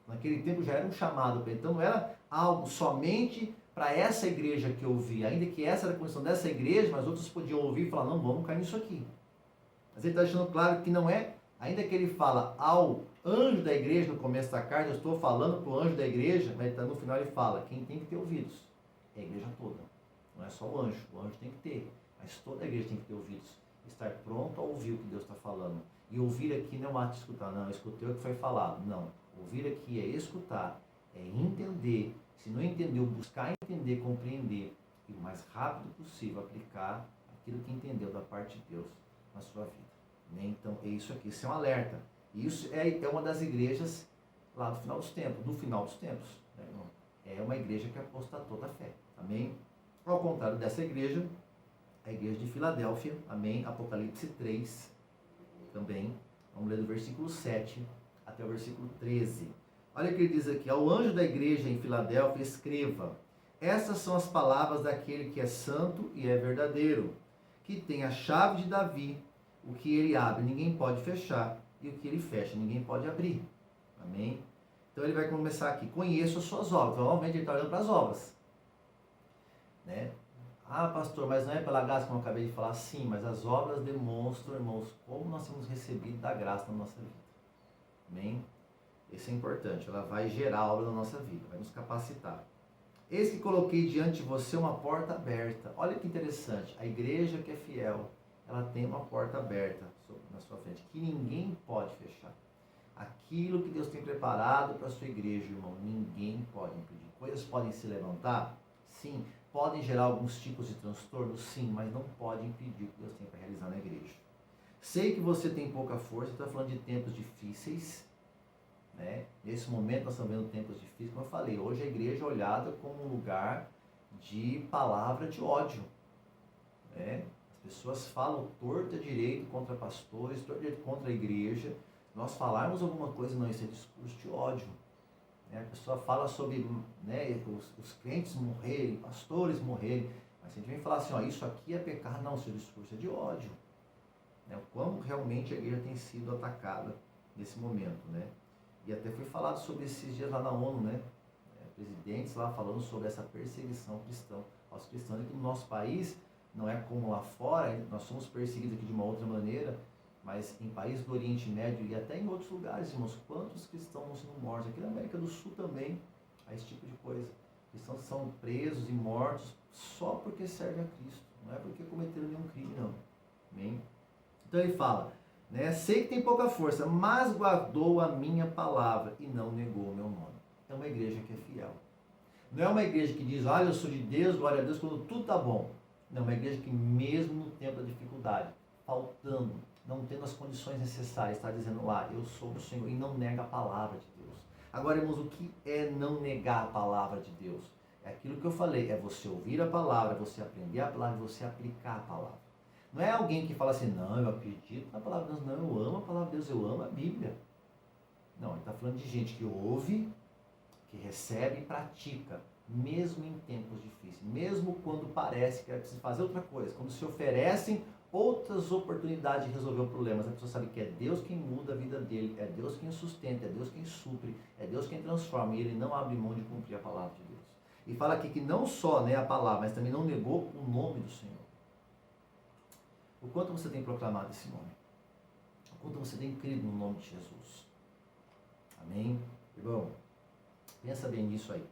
Naquele tempo já era um chamado, então não era algo somente para essa igreja que ouvia, ainda que essa era a condição dessa igreja, mas outros podiam ouvir e falar, não, vamos cair nisso aqui. Mas ele está deixando claro que não é, ainda que ele fala ao anjo da igreja no começo da carta, eu estou falando para o anjo da igreja, mas no final ele fala, quem tem que ter ouvidos é a igreja toda. Não é só o anjo tem que ter, mas toda a igreja tem que ter ouvidos. Estar pronto a ouvir o que Deus está falando. E ouvir aqui não é um ato de escutar, não, escutei o que foi falado. Não, ouvir aqui é escutar, é entender. Se não entendeu, buscar entender, compreender e o mais rápido possível aplicar aquilo que entendeu da parte de Deus na sua vida. Né? Então, é isso aqui, isso é um alerta. Isso é uma das igrejas lá do final dos tempos, no final dos tempos. Né? É uma igreja que apostatou da fé. Amém? Ao contrário dessa igreja, a igreja de Filadélfia, amém? Apocalipse 3, também. Vamos ler do versículo 7 até o versículo 13. Olha o que ele diz aqui. Ao anjo da igreja em Filadélfia, escreva: essas são as palavras daquele que é santo e é verdadeiro, que tem a chave de Davi. O que ele abre, ninguém pode fechar, e o que ele fecha, ninguém pode abrir. Amém? Então ele vai começar aqui. Conheço as suas obras. Provavelmente ele está olhando para as obras. Né? Ah, pastor, mas não é pela graça como eu acabei de falar? Sim, mas as obras demonstram, irmãos, como nós temos recebido da graça na nossa vida. Amém? Isso é importante. Ela vai gerar obra na nossa vida, vai nos capacitar. Eis que coloquei diante de você uma porta aberta. Olha que interessante. A igreja que é fiel, ela tem uma porta aberta na sua frente, que ninguém pode fechar. Aquilo que Deus tem preparado para a sua igreja, irmão, ninguém pode impedir. Coisas podem se levantar? Sim. Podem gerar alguns tipos de transtorno? Sim, mas não pode impedir o que Deus tem para realizar na igreja. Sei que você tem pouca força, está falando de tempos difíceis, né? Nesse momento nós estamos vendo tempos difíceis, como eu falei, hoje a igreja é olhada como um lugar de palavra de ódio, né? As pessoas falam torto e direito contra pastores, torto e direito contra a igreja. Nós falarmos alguma coisa, não, isso é discurso de ódio. A pessoa fala sobre, né, os crentes morrerem, pastores morrerem, mas se a gente vem falar assim, ó, isso aqui é pecado, não, seu discurso é de ódio. Né? Como realmente a igreja tem sido atacada nesse momento. Né? E até foi falado sobre esses dias lá na ONU, né? Presidentes lá falando sobre essa perseguição cristã aos cristãos, e que no nosso país não é como lá fora, nós somos perseguidos aqui de uma outra maneira, mas em países do Oriente Médio e até em outros lugares, irmãos, quantos cristãos estão sendo mortos? Aqui na América do Sul também há esse tipo de coisa. Cristãos são presos e mortos só porque servem a Cristo, não é porque cometeram nenhum crime, não. Amém? Então ele fala, né, sei que tem pouca força, mas guardou a minha palavra e não negou o meu nome. É uma igreja que é fiel. Não é uma igreja que diz, olha, eu sou de Deus, glória a Deus, quando tudo está bom. Não, é uma igreja que mesmo no tempo da dificuldade, faltando, não tendo as condições necessárias, está dizendo lá, eu sou do Senhor, e não nega a palavra de Deus. Agora, irmãos, o que é não negar a palavra de Deus? É aquilo que eu falei, é você ouvir a palavra, você aprender a palavra, você aplicar a palavra. Não é alguém que fala assim, não, eu acredito na palavra de Deus, não, eu amo a palavra de Deus, eu amo a Bíblia. Não, ele está falando de gente que ouve, que recebe e pratica, mesmo em tempos difíceis, mesmo quando parece que é preciso fazer outra coisa, quando se oferecem outras oportunidades de resolver o problema, mas a pessoa sabe que é Deus quem muda a vida dele, é Deus quem sustenta, é Deus quem supre, é Deus quem transforma, e ele não abre mão de cumprir a palavra de Deus. E fala aqui que não só a palavra, mas também não negou o nome do Senhor. O quanto você tem proclamado esse nome? O quanto você tem crido no nome de Jesus? Amém? Irmão, pensa bem nisso aí.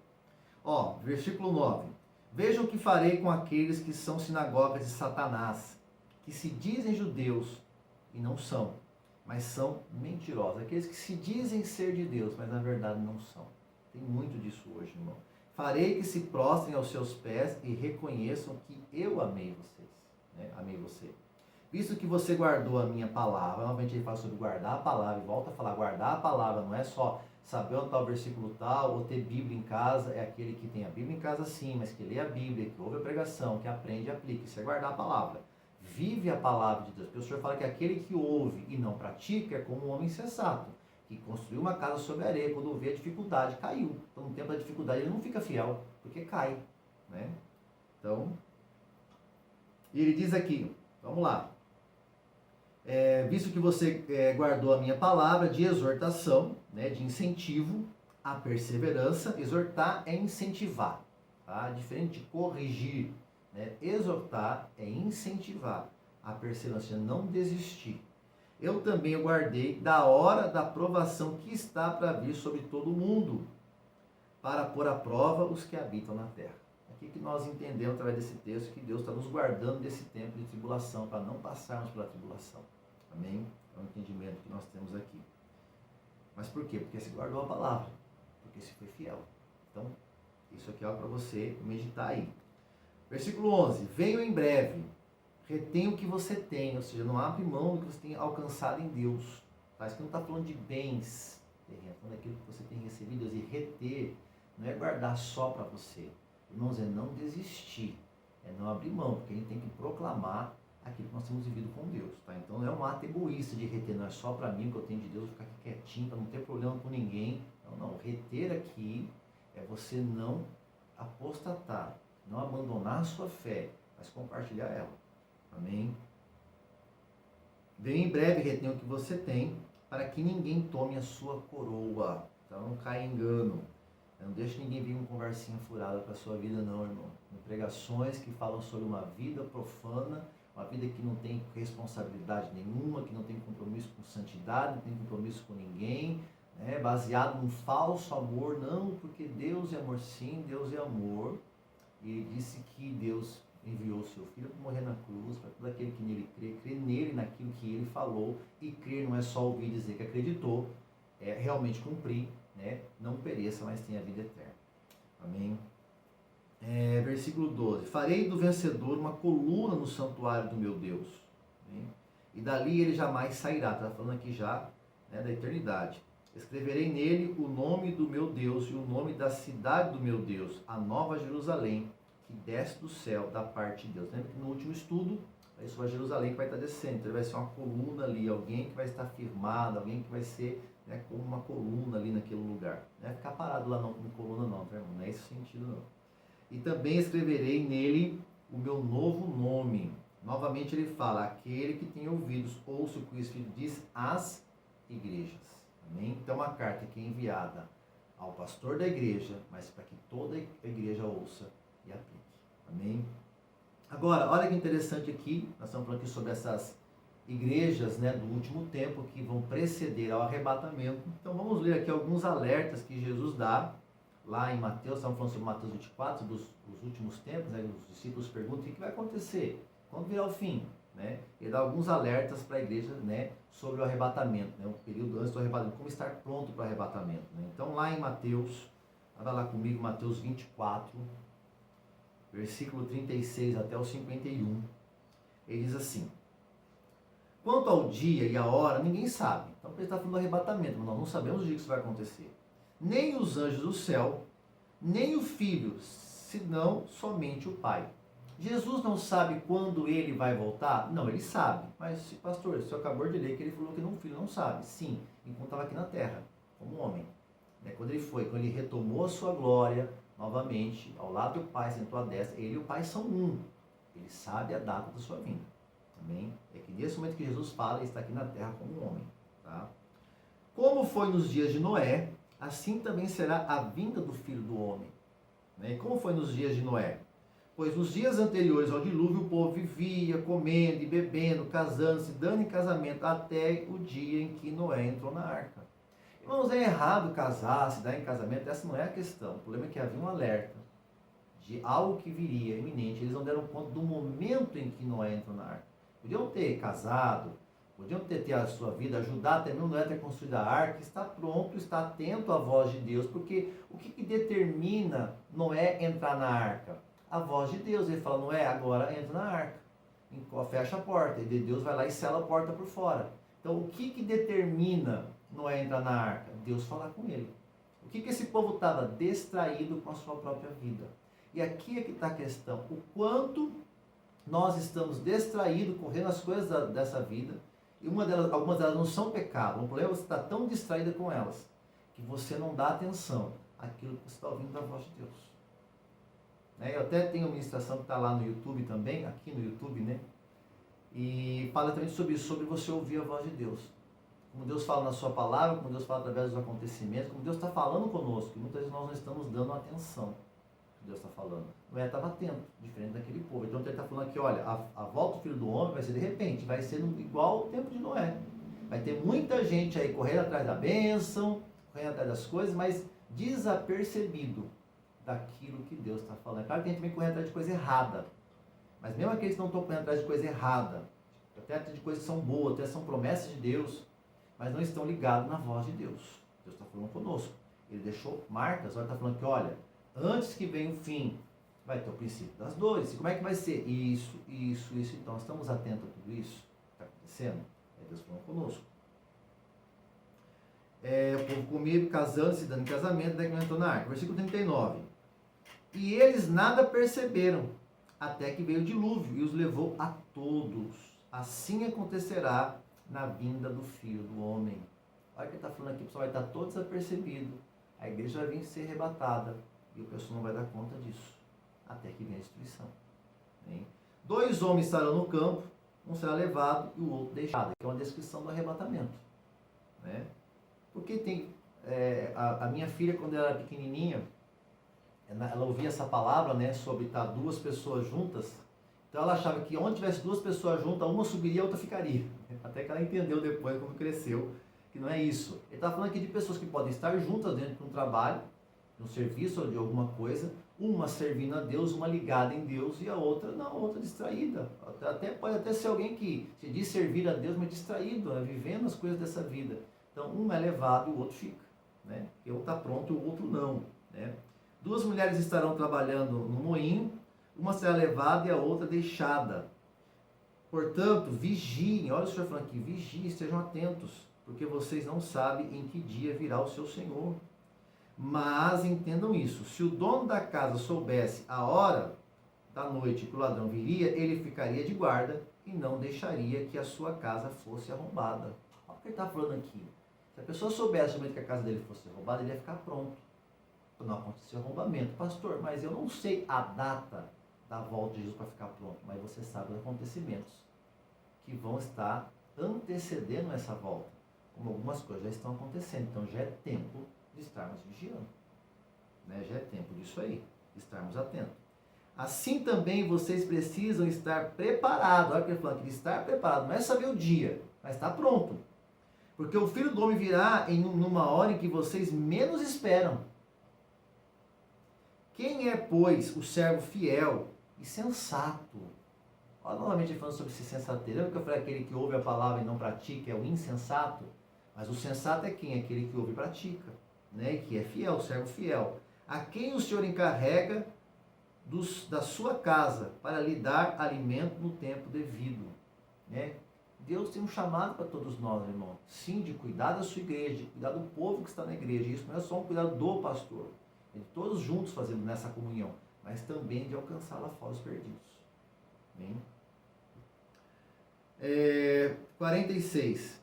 Ó, versículo 9. Vejam o que farei com aqueles que são sinagogas de Satanás, que se dizem judeus e não são, mas são mentirosos. Aqueles que se dizem ser de Deus, mas na verdade não são. Tem muito disso hoje, irmão. Farei que se prostrem aos seus pés e reconheçam que eu amei vocês. Né? Amei você. Visto que você guardou a minha palavra, novamente ele fala sobre guardar a palavra, e volta a falar, guardar a palavra não é só saber onde está o versículo tal, ou ter Bíblia em casa, é aquele que tem a Bíblia em casa sim, mas que lê a Bíblia, que ouve a pregação, que aprende e aplica, isso é guardar a palavra. Vive a palavra de Deus, porque o Senhor fala que aquele que ouve e não pratica é como um homem insensato, que construiu uma casa sobre areia, quando vê a dificuldade, caiu. Então no tempo da dificuldade ele não fica fiel, porque cai. Né? Então, e ele diz aqui, vamos lá. Visto que você guardou a minha palavra de exortação, né, de incentivo à perseverança, exortar é incentivar, tá? Diferente de corrigir, né? Exortar é incentivar a perseverança, não desistir. Eu também guardei da hora da provação que está para vir sobre todo o mundo, para pôr à prova os que habitam na terra. Aqui que nós entendemos através desse texto que Deus está nos guardando desse tempo de tribulação, para não passarmos pela tribulação. Amém? É o entendimento que nós temos aqui. Mas por quê? Porque se guardou a palavra, porque se foi fiel. Então, isso aqui é para você meditar aí. Versículo 11. Venho em breve, retém o que você tem, ou seja, não abre mão do que você tem alcançado em Deus. Tá? Isso aqui não está falando de bens, está falando daquilo que você tem recebido, e reter não é guardar só para você. Irmãos, é não desistir, é não abrir mão, porque a gente tem que proclamar aquilo que nós temos vivido com Deus, tá? Então não é um ato egoísta de reter, não é só para mim o que eu tenho de Deus, vou ficar aqui quietinho para não ter problema com ninguém. Não, reter aqui é você não apostatar, não abandonar a sua fé, mas compartilhar ela. Amém? Venho em breve, retenha o que você tem, para que ninguém tome a sua coroa. Então não caia em engano. Não deixe ninguém vir com conversinha furada para a sua vida, não, irmão. Em pregações que falam sobre uma vida profana, uma vida que não tem responsabilidade nenhuma, que não tem compromisso com santidade, não tem compromisso com ninguém, né? Baseado num falso amor, não, porque Deus é amor, sim, Deus é amor. E ele disse que Deus enviou o seu Filho para morrer na cruz, para todo aquele que nele crê, crer nele naquilo que ele falou, e crer não é só ouvir e dizer que acreditou, é realmente cumprir, né? Não pereça, mas tenha a vida eterna. Amém? Versículo 12. Farei do vencedor uma coluna no santuário do meu Deus. Amém? E dali ele jamais sairá. Está falando aqui já, né, da eternidade. Escreverei nele o nome do meu Deus e o nome da cidade do meu Deus, a nova Jerusalém, que desce do céu da parte de Deus. Lembra que no último estudo, é sobre a Jerusalém que vai estar descendo. Então vai ser uma coluna ali, alguém que vai estar firmado, alguém que vai ser, né, como uma coluna ali naquele lugar. Não é ficar parado lá não, como coluna não, tá, irmão? Não é esse sentido não. E também escreverei nele o meu novo nome. Novamente ele fala, aquele que tem ouvidos, ouça o que o Espírito diz às igrejas. Amém? Então a carta que é enviada ao pastor da igreja, mas para que toda a igreja ouça e aplique. Amém? Agora, olha que interessante aqui, nós estamos falando aqui sobre essas igrejas, né, do último tempo que vão preceder ao arrebatamento. Então vamos ler aqui alguns alertas que Jesus dá lá em Mateus. Estamos falando sobre Mateus 24, dos últimos tempos, né? Os discípulos perguntam o que vai acontecer, quando virá o fim, né? Ele dá alguns alertas para a igreja, né, sobre o arrebatamento, né, o período antes do arrebatamento, como estar pronto para o arrebatamento, né? Então lá em Mateus, vai lá comigo, Mateus 24, versículo 36 até o 51, ele diz assim: quanto ao dia e a hora, ninguém sabe. Então ele está falando do arrebatamento, mas nós não sabemos o dia que isso vai acontecer. Nem os anjos do céu, nem o Filho, senão somente o Pai. Jesus não sabe quando ele vai voltar? Não, ele sabe. Mas, pastor, o senhor acabou de ler que ele falou que o filho não sabe. Sim, enquanto estava aqui na terra, como homem. Quando ele retomou a sua glória novamente, ao lado do Pai, sentou à destra, ele e o Pai são um. Ele sabe a data da sua vinda. Amém? É que nesse momento que Jesus fala, ele está aqui na terra como um homem. Tá? Como foi nos dias de Noé, assim também será a vinda do Filho do Homem. Como foi nos dias de Noé? Pois nos dias anteriores ao dilúvio, o povo vivia comendo e bebendo, casando-se, dando em casamento, até o dia em que Noé entrou na arca. Irmãos, é errado casar, se dar em casamento, essa não é a questão. O problema é que havia um alerta de algo que viria iminente. Eles não deram conta do momento em que Noé entrou na arca. Podiam ter casado, podiam ter a sua vida, ajudar até mesmo Noé a ter construído a arca, está pronto, está atento à voz de Deus, porque o que determina Noé entrar na arca? A voz de Deus. Ele fala, Noé, agora entra na arca, fecha a porta, e Deus vai lá e sela a porta por fora. Então, o que determina Noé entrar na arca? Deus falar com ele. O que esse povo estava? Distraído com a sua própria vida. E aqui é que está a questão. O quanto nós estamos distraídos, correndo as coisas dessa vida, e algumas delas não são pecado. O problema é você estar tão distraída com elas, que você não dá atenção àquilo que você está ouvindo da voz de Deus. Eu até tenho uma ministração que está lá no YouTube também, aqui no YouTube, e fala também sobre isso, sobre você ouvir a voz de Deus. Como Deus fala na sua palavra, como Deus fala através dos acontecimentos, como Deus está falando conosco, e muitas vezes nós não estamos dando atenção ao que Deus está falando. Noé estava atento, diferente daquele povo. Então ele está falando aqui, olha, a volta do Filho do Homem vai ser de repente, vai ser igual ao tempo de Noé. Vai ter muita gente aí correndo atrás da bênção, correndo atrás das coisas, mas desapercebido daquilo que Deus está falando. É claro que a gente vem correndo atrás de coisa errada, mas mesmo aqueles que não estão correndo atrás de coisa errada, até de coisas que são boas, até são promessas de Deus, mas não estão ligados na voz de Deus. Deus está falando conosco. Ele deixou marcas, ele está falando que, olha, antes que venha o fim, vai ter o princípio das dores. E como é que vai ser? Isso. Então, estamos atentos a tudo isso que está acontecendo? É Deus falando conosco. O povo comia, casando-se, dando em casamento, daí que entrou na arca. Versículo 39. E eles nada perceberam, até que veio o dilúvio e os levou a todos. Assim acontecerá na vinda do Filho do Homem. Olha o que ele está falando aqui, o pessoal vai estar todo desapercebido. A igreja vai vir ser arrebatada e o pessoal não vai dar conta disso, até que venha a destruição. 2 homens estarão no campo, um será levado e o outro deixado. É uma descrição do arrebatamento. Porque tem a minha filha, quando ela era pequenininha, ela ouvia essa palavra, sobre estar 2 pessoas juntas. Então ela achava que onde tivesse 2 pessoas juntas, uma subiria e a outra ficaria. Até que ela entendeu depois, quando cresceu, que não é isso. Ele está falando aqui de pessoas que podem estar juntas dentro de um trabalho, de um serviço ou de alguma coisa, uma servindo a Deus, uma ligada em Deus e a outra não, a outra distraída. Pode até ser alguém que se diz servir a Deus, mas distraído, vivendo as coisas dessa vida. Então um é levado e o outro fica. Um está pronto e o outro não. 2 mulheres estarão trabalhando no moinho, uma será levada e a outra deixada. Portanto, vigiem, olha o Senhor falando aqui, vigiem, estejam atentos, porque vocês não sabem em que dia virá o seu Senhor. Mas entendam isso, se o dono da casa soubesse a hora da noite que o ladrão viria, ele ficaria de guarda e não deixaria que a sua casa fosse arrombada. Olha o que ele está falando aqui. Se a pessoa soubesse que a casa dele fosse roubada, ele ia ficar pronto. Não aconteceu arrombamento. Pastor, mas eu não sei a data da volta de Jesus para ficar pronto, mas você sabe os acontecimentos que vão estar antecedendo essa volta, como algumas coisas já estão acontecendo. Então já é tempo de estarmos vigiando, já é tempo disso aí, de estarmos atentos. Assim também vocês precisam estar preparados. Olha o que ele falou aqui, de estar preparado, não é saber o dia, mas estar pronto, porque o Filho do Homem virá numa hora em que vocês menos esperam. Quem é, pois, o servo fiel e sensato? Olha novamente ele falando sobre esse sensatez. Lembra que eu falei aquele que ouve a palavra e não pratica é o insensato? Mas o sensato é quem? Aquele que ouve e pratica, que é fiel, o servo fiel. A quem o Senhor encarrega da sua casa para lhe dar alimento no tempo devido. Deus tem um chamado para todos nós, irmão. Sim, de cuidar da sua igreja, de cuidar do povo que está na igreja. Isso não é só um cuidado do pastor. De todos juntos fazendo nessa comunhão, mas também de alcançar lá fora os perdidos. Amém? 46.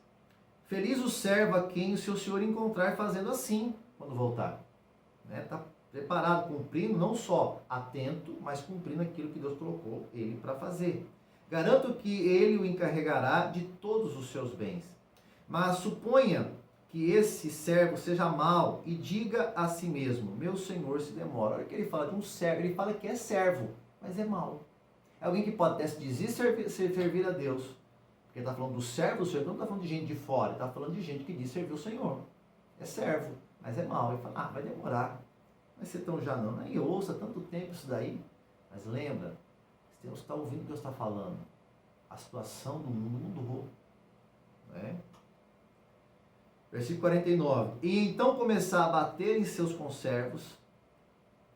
Feliz o servo a quem o seu senhor encontrar fazendo assim, quando voltar. Está preparado, cumprindo, não só atento, mas cumprindo aquilo que Deus colocou ele para fazer. Garanto que ele o encarregará de todos os seus bens. Mas suponha que esse servo seja mau e diga a si mesmo, meu senhor se demora. Olha que ele fala de um servo, ele fala que é servo, mas é mau. É alguém que pode até se dizer servir a Deus. Porque ele está falando do servo, o Senhor não está falando de gente de fora, ele está falando de gente que diz servir o Senhor. É servo, mas é mau. Ele fala, vai demorar. Não vai ser tão já não. Nem ouça tanto tempo isso daí. Mas lembra, você está ouvindo o que Deus está falando. A situação do mundo mudou. Né? Versículo 49. E então começar a bater em seus conservos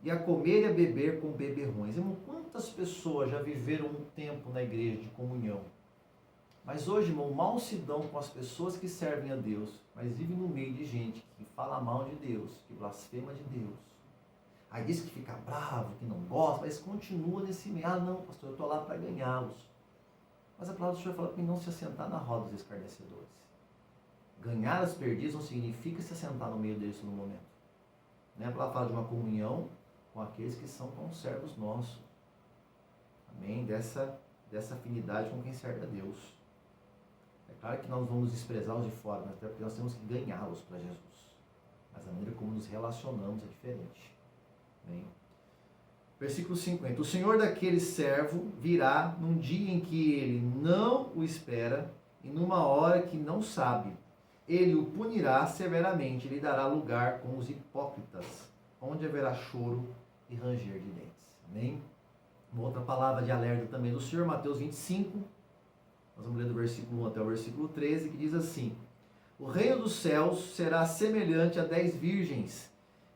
e a comer e a beber com beberrões. Irmão, quantas pessoas já viveram um tempo na igreja de comunhão? Mas hoje, irmão, mal se dão com as pessoas que servem a Deus, mas vivem no meio de gente que fala mal de Deus, que blasfema de Deus. Aí diz que fica bravo, que não gosta, mas continua nesse meio. Não, pastor, eu estou lá para ganhá-los. Mas a palavra do Senhor fala para mim não se assentar na roda dos escarnecedores. Ganhar os perdidos não significa se assentar no meio deles no momento. Né? A palavra fala de uma comunhão com aqueles que são conservos nossos. Amém? Dessa afinidade com quem serve a Deus. É claro que nós vamos desprezar os de fora, mas até porque nós temos que ganhá-los para Jesus. Mas a maneira como nos relacionamos é diferente. Amém? Versículo 50. O Senhor daquele servo virá num dia em que ele não o espera e numa hora que não sabe. Ele o punirá severamente, lhe dará lugar com os hipócritas, onde haverá choro e ranger de dentes. Amém? Uma outra palavra de alerta também do Senhor, Mateus 25, nós vamos ler do versículo 1 até o versículo 13, que diz assim: o reino dos céus será semelhante a 10 virgens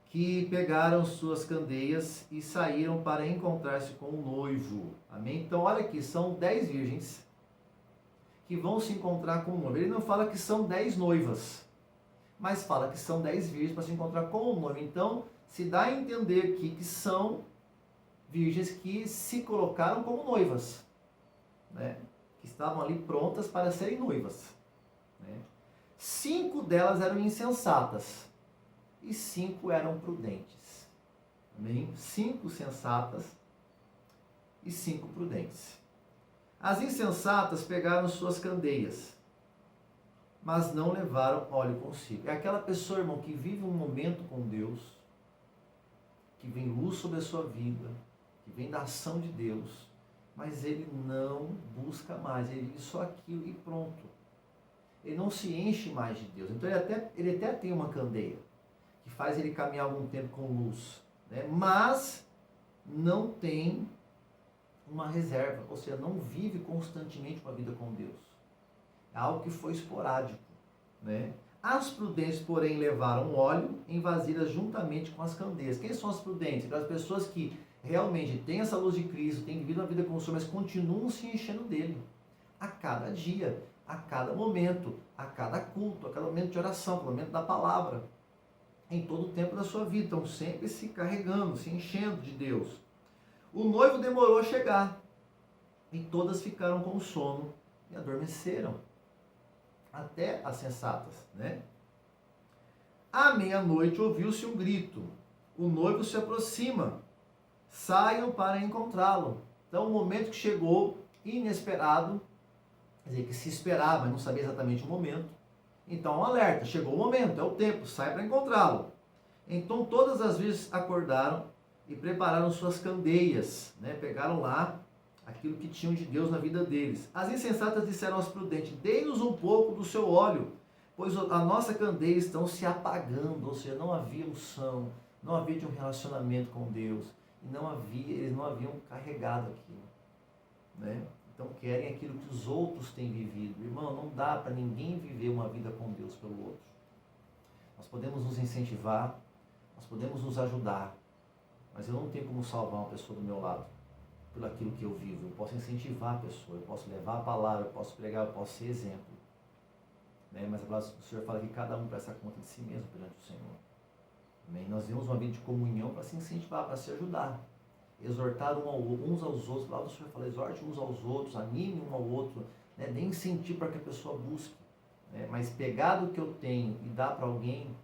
que pegaram suas candeias e saíram para encontrar-se com o noivo. Amém? Então olha aqui, são 10 virgens que vão se encontrar com o noivo. Ele não fala que são 10 noivas, mas fala que são 10 virgens para se encontrar com o noivo. Então se dá a entender aqui que são virgens que se colocaram como noivas, né? Que estavam ali prontas para serem noivas. Né? 5 delas eram insensatas e 5 eram prudentes. Amém? 5 sensatas e 5 prudentes. As insensatas pegaram suas candeias, mas não levaram óleo consigo. É aquela pessoa, irmão, que vive um momento com Deus, que vem luz sobre a sua vida, que vem da ação de Deus, mas ele não busca mais, ele diz só aquilo e pronto. Ele não se enche mais de Deus. Então ele até tem uma candeia, que faz ele caminhar algum tempo com luz, né? Mas não tem uma reserva, ou seja, não vive constantemente uma vida com Deus. É algo que foi esporádico, né? As prudentes, porém, levaram óleo em vasilhas juntamente com as candeias. Quem são as prudentes? As pessoas que realmente têm essa luz de Cristo, têm vivido uma vida com o Senhor, mas continuam se enchendo dele. A cada dia, a cada momento, a cada culto, a cada momento de oração, a cada momento da palavra. Em todo o tempo da sua vida. Estão sempre se carregando, se enchendo de Deus. O noivo demorou a chegar. E todas ficaram com sono e adormeceram. Até as sensatas, né? À meia-noite ouviu-se um grito. O noivo se aproxima. Saiam para encontrá-lo. Então, o momento que chegou, inesperado, quer dizer, que se esperava, mas não sabia exatamente o momento. Então, um alerta, chegou o momento, é o tempo, sai para encontrá-lo. Então, todas as vezes acordaram e prepararam suas candeias, né? Pegaram lá aquilo que tinham de Deus na vida deles. As insensatas disseram aos prudentes: dê-nos um pouco do seu óleo, pois a nossa candeia estão se apagando. Ou seja, não havia unção, não havia de um relacionamento com Deus, e eles não haviam carregado aquilo, né? Então querem aquilo que os outros têm vivido. Irmão, não dá para ninguém viver uma vida com Deus pelo outro. Nós podemos nos incentivar, nós podemos nos ajudar, mas eu não tenho como salvar uma pessoa do meu lado pelo aquilo que eu vivo. Eu posso incentivar a pessoa, eu posso levar a palavra, eu posso pregar, eu posso ser exemplo. Né? Mas a palavra do Senhor fala que cada um presta conta de si mesmo perante o Senhor. Amém? Nós vemos uma vida de comunhão para se incentivar, para se ajudar. exortar uns aos outros. Lá o Senhor fala, exorte uns aos outros, anime um ao outro, né? Nem incentivo para que a pessoa busque, né? Mas pegar do que eu tenho e dar para alguém,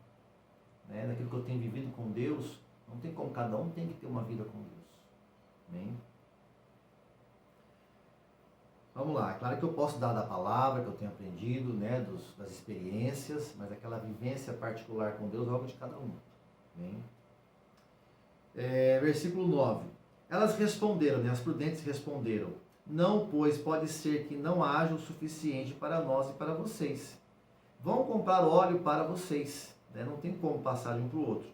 né? Daquilo que eu tenho vivido com Deus, não tem como, cada um tem que ter uma vida com Deus. Amém? Vamos lá, é claro que eu posso dar da palavra que eu tenho aprendido, né, das experiências, mas aquela vivência particular com Deus é algo de cada um. Amém? Versículo 9. Elas responderam, né, as prudentes responderam, não, pois pode ser que não haja o suficiente para nós e para vocês. Vão comprar óleo para vocês, né, não tem como passar de um para o outro.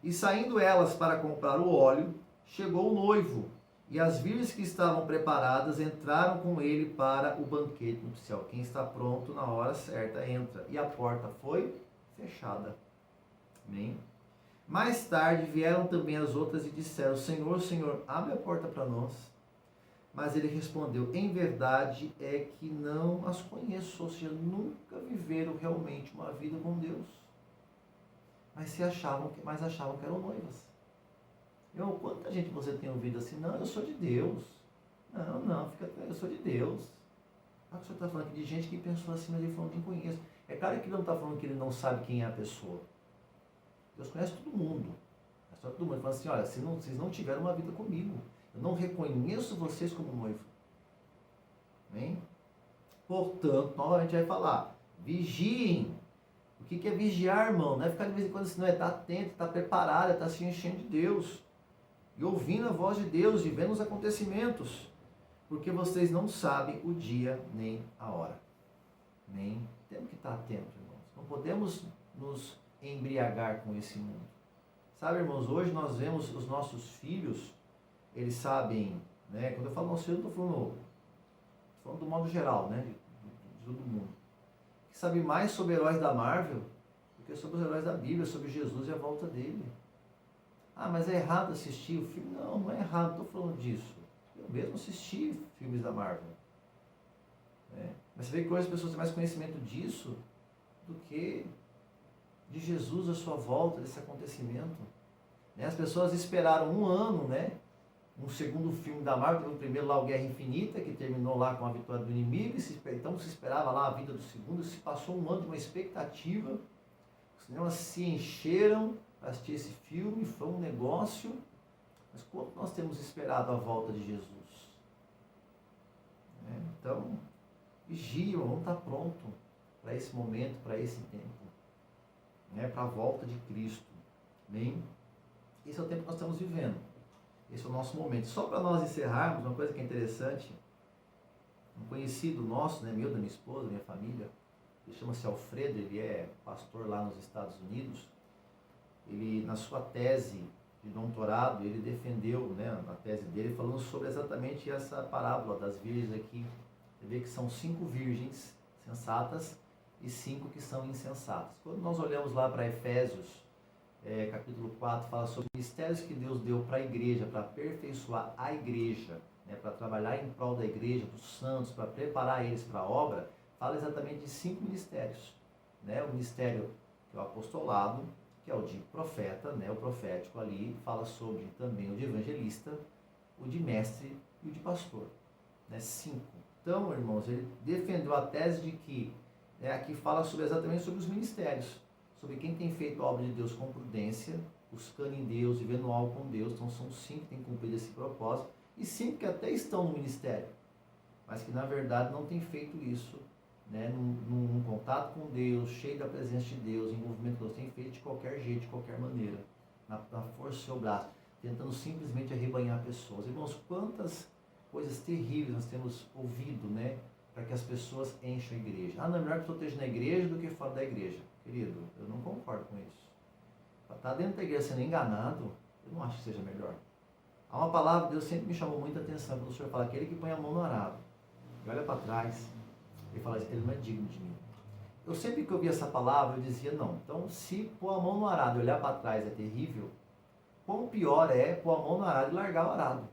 E saindo elas para comprar o óleo, chegou o noivo, e as virgens que estavam preparadas entraram com ele para o banquete nupcial. Quem está pronto na hora certa entra. E a porta foi fechada. Amém? Mais tarde vieram também as outras e disseram, Senhor, Senhor, abre a porta para nós. Mas ele respondeu, em verdade é que não as conheço, ou seja, nunca viveram realmente uma vida com Deus. Mas achavam que eram noivas. Quanta gente você tem ouvido assim, não, eu sou de Deus. Não, eu sou de Deus. O senhor está falando aqui de gente que pensou assim, mas ele falou, nem conheço. É claro que ele não está falando que ele não sabe quem é a pessoa. Deus conhece todo mundo. Todo mundo. Ele fala assim, olha, vocês não tiveram uma vida comigo. Eu não reconheço vocês como noivo. Amém? Portanto, novamente vai falar, vigiem. O que é vigiar, irmão? Não é ficar de vez em quando assim, não é estar atento, estar preparado, estar se enchendo de Deus. E ouvindo a voz de Deus e vendo os acontecimentos, porque vocês não sabem o dia nem a hora. Nem temos que estar atentos, irmãos. Não podemos nos embriagar com esse mundo. Sabe, irmãos, hoje nós vemos os nossos filhos, eles sabem, né? Quando eu falo nosso filho, eu estou falando do modo geral, né? De todo mundo. Que sabe mais sobre heróis da Marvel do que sobre os heróis da Bíblia, sobre Jesus e a volta dele. Ah, mas é errado assistir o filme? Não, não é errado, não estou falando disso. Eu mesmo assisti filmes da Marvel. Né? Mas você vê que hoje as pessoas têm mais conhecimento disso do que de Jesus, a sua volta, desse acontecimento. Né? As pessoas esperaram um ano, né? Um segundo filme da Marvel, o primeiro lá, o Guerra Infinita, que terminou lá com a vitória do inimigo, então se esperava lá a vida do segundo, se passou um ano de uma expectativa, os cinemas se encheram para assistir esse filme, foi um negócio, mas quanto nós temos esperado a volta de Jesus? Então, vigia, vamos estar pronto para esse momento, para esse tempo, para a volta de Cristo. Amém? Esse é o tempo que nós estamos vivendo. Esse é o nosso momento. Só para nós encerrarmos, uma coisa que é interessante, um conhecido nosso, né, meu, da minha esposa, da minha família, ele chama-se Alfredo, ele é pastor lá nos Estados Unidos. Ele, na sua tese de doutorado, ele defendeu, né, a tese dele, falando sobre exatamente essa parábola das virgens aqui. Você vê que são 5 virgens sensatas e 5 que são insensatas. Quando nós olhamos lá para Efésios, capítulo 4, fala sobre mistérios que Deus deu para a igreja, para aperfeiçoar a igreja, né, para trabalhar em prol da igreja, dos santos, para preparar eles para a obra, fala exatamente de 5 ministérios. Né? O ministério que é o apostolado, que é o de profeta, né, o profético ali, fala sobre também o de evangelista, o de mestre e o de pastor. Né? 5. Então, irmãos, ele defendeu a tese de que, aqui fala exatamente sobre os ministérios, sobre quem tem feito a obra de Deus com prudência, buscando em Deus, vivendo algo com Deus. Então são 5 que têm cumprido esse propósito, e 5 que até estão no ministério, mas que na verdade não têm feito isso, né, num contato com Deus, cheio da presença de Deus, envolvimento com Deus, tem feito de qualquer jeito, de qualquer maneira, na força do seu braço, tentando simplesmente arrebanhar pessoas. Irmãos, quantas coisas terríveis nós temos ouvido, né, para que as pessoas enchem a igreja. Não é melhor que eu esteja na igreja do que fora da igreja. Querido, eu não concordo com isso. Para estar dentro da igreja sendo enganado, eu não acho que seja melhor. Há uma palavra que Deus sempre me chamou muita atenção, quando o Senhor fala, aquele que põe a mão no arado e olha para trás, ele fala, ele não é digno de mim. Eu sempre que eu ouvia essa palavra, eu dizia, não, então se pôr a mão no arado e olhar para trás é terrível, quão pior é pôr a mão no arado e largar o arado.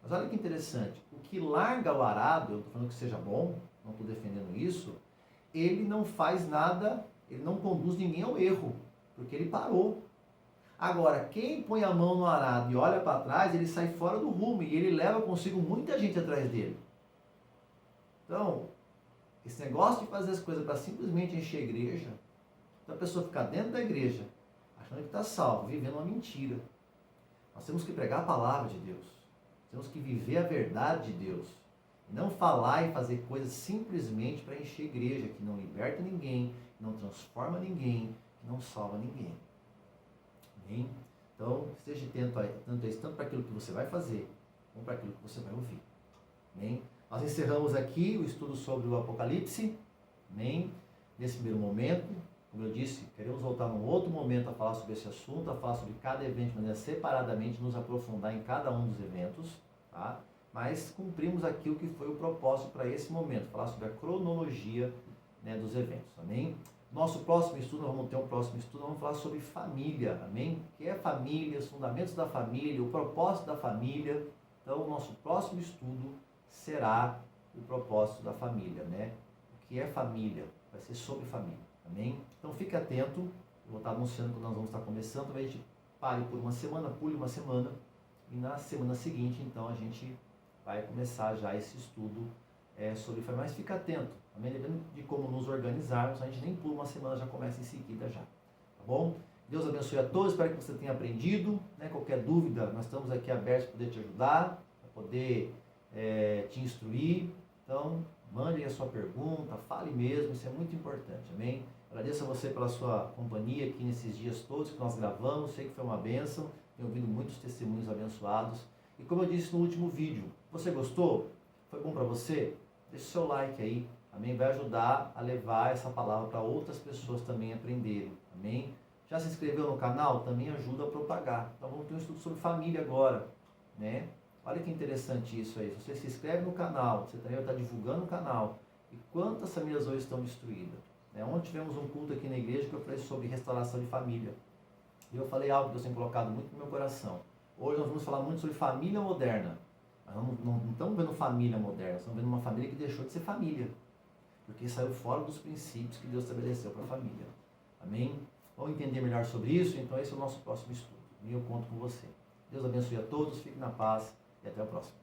Mas olha que interessante, o que larga o arado, eu estou falando que seja bom, não estou defendendo isso, ele não faz nada, ele não conduz ninguém ao erro, porque ele parou. Agora, quem põe a mão no arado e olha para trás, ele sai fora do rumo e ele leva consigo muita gente atrás dele. Então, esse negócio de fazer as coisas para simplesmente encher a igreja, então a pessoa ficar dentro da igreja, achando que está salvo, vivendo uma mentira. Nós temos que pregar a palavra de Deus. Temos que viver a verdade de Deus. E não falar e fazer coisas simplesmente para encher a igreja, que não liberta ninguém, que não transforma ninguém, que não salva ninguém. Amém? Então, esteja tanto para aquilo que você vai fazer, como para aquilo que você vai ouvir. Amém? Nós encerramos aqui o estudo sobre o Apocalipse. Amém? Nesse primeiro momento, como eu disse, queremos voltar num outro momento a falar sobre esse assunto, a falar sobre cada evento de maneira separadamente, nos aprofundar em cada um dos eventos, tá? Mas cumprimos aqui o que foi o propósito para esse momento, falar sobre a cronologia, né, dos eventos. Amém? Nosso próximo estudo, nós vamos ter um próximo estudo, vamos falar sobre família, amém? O que é família, os fundamentos da família, o propósito da família. Então, o nosso próximo estudo será o propósito da família, né? O que é família? Vai ser sobre família, amém? Então, fique atento, eu vou estar anunciando quando nós vamos estar começando, talvez a gente pare por uma semana, pule uma semana, e na semana seguinte, então, a gente vai começar já esse estudo sobre família, mas fica atento, amém? Dependendo de como nos organizarmos, a gente nem pula uma semana, já começa em seguida já, tá bom? Deus abençoe a todos, espero que você tenha aprendido, né? Qualquer dúvida, nós estamos aqui abertos para poder te ajudar, para poder te instruir. Então, mande a sua pergunta, fale mesmo, isso é muito importante, amém? Agradeço a você pela sua companhia aqui nesses dias todos que nós gravamos, sei que foi uma bênção, tenho ouvido muitos testemunhos abençoados. E como eu disse no último vídeo, você gostou? Foi bom para você? Deixe o seu like aí, amém? Vai ajudar a levar essa palavra para outras pessoas também aprenderem, amém? Já se inscreveu no canal? Também ajuda a propagar. Então vamos ter um estudo sobre família agora, né? Olha que interessante isso aí. Você se inscreve no canal, você também vai estar divulgando o canal. E quantas famílias hoje estão destruídas? Ontem tivemos um culto aqui na igreja que eu falei sobre restauração de família. E eu falei algo que eu tenho colocado muito no meu coração. Hoje nós vamos falar muito sobre família moderna. Nós não estamos vendo família moderna, estamos vendo uma família que deixou de ser família. Porque saiu fora dos princípios que Deus estabeleceu para a família. Amém? Vamos entender melhor sobre isso? Então esse é o nosso próximo estudo. E eu conto com você. Deus abençoe a todos, fique na paz e até o próximo.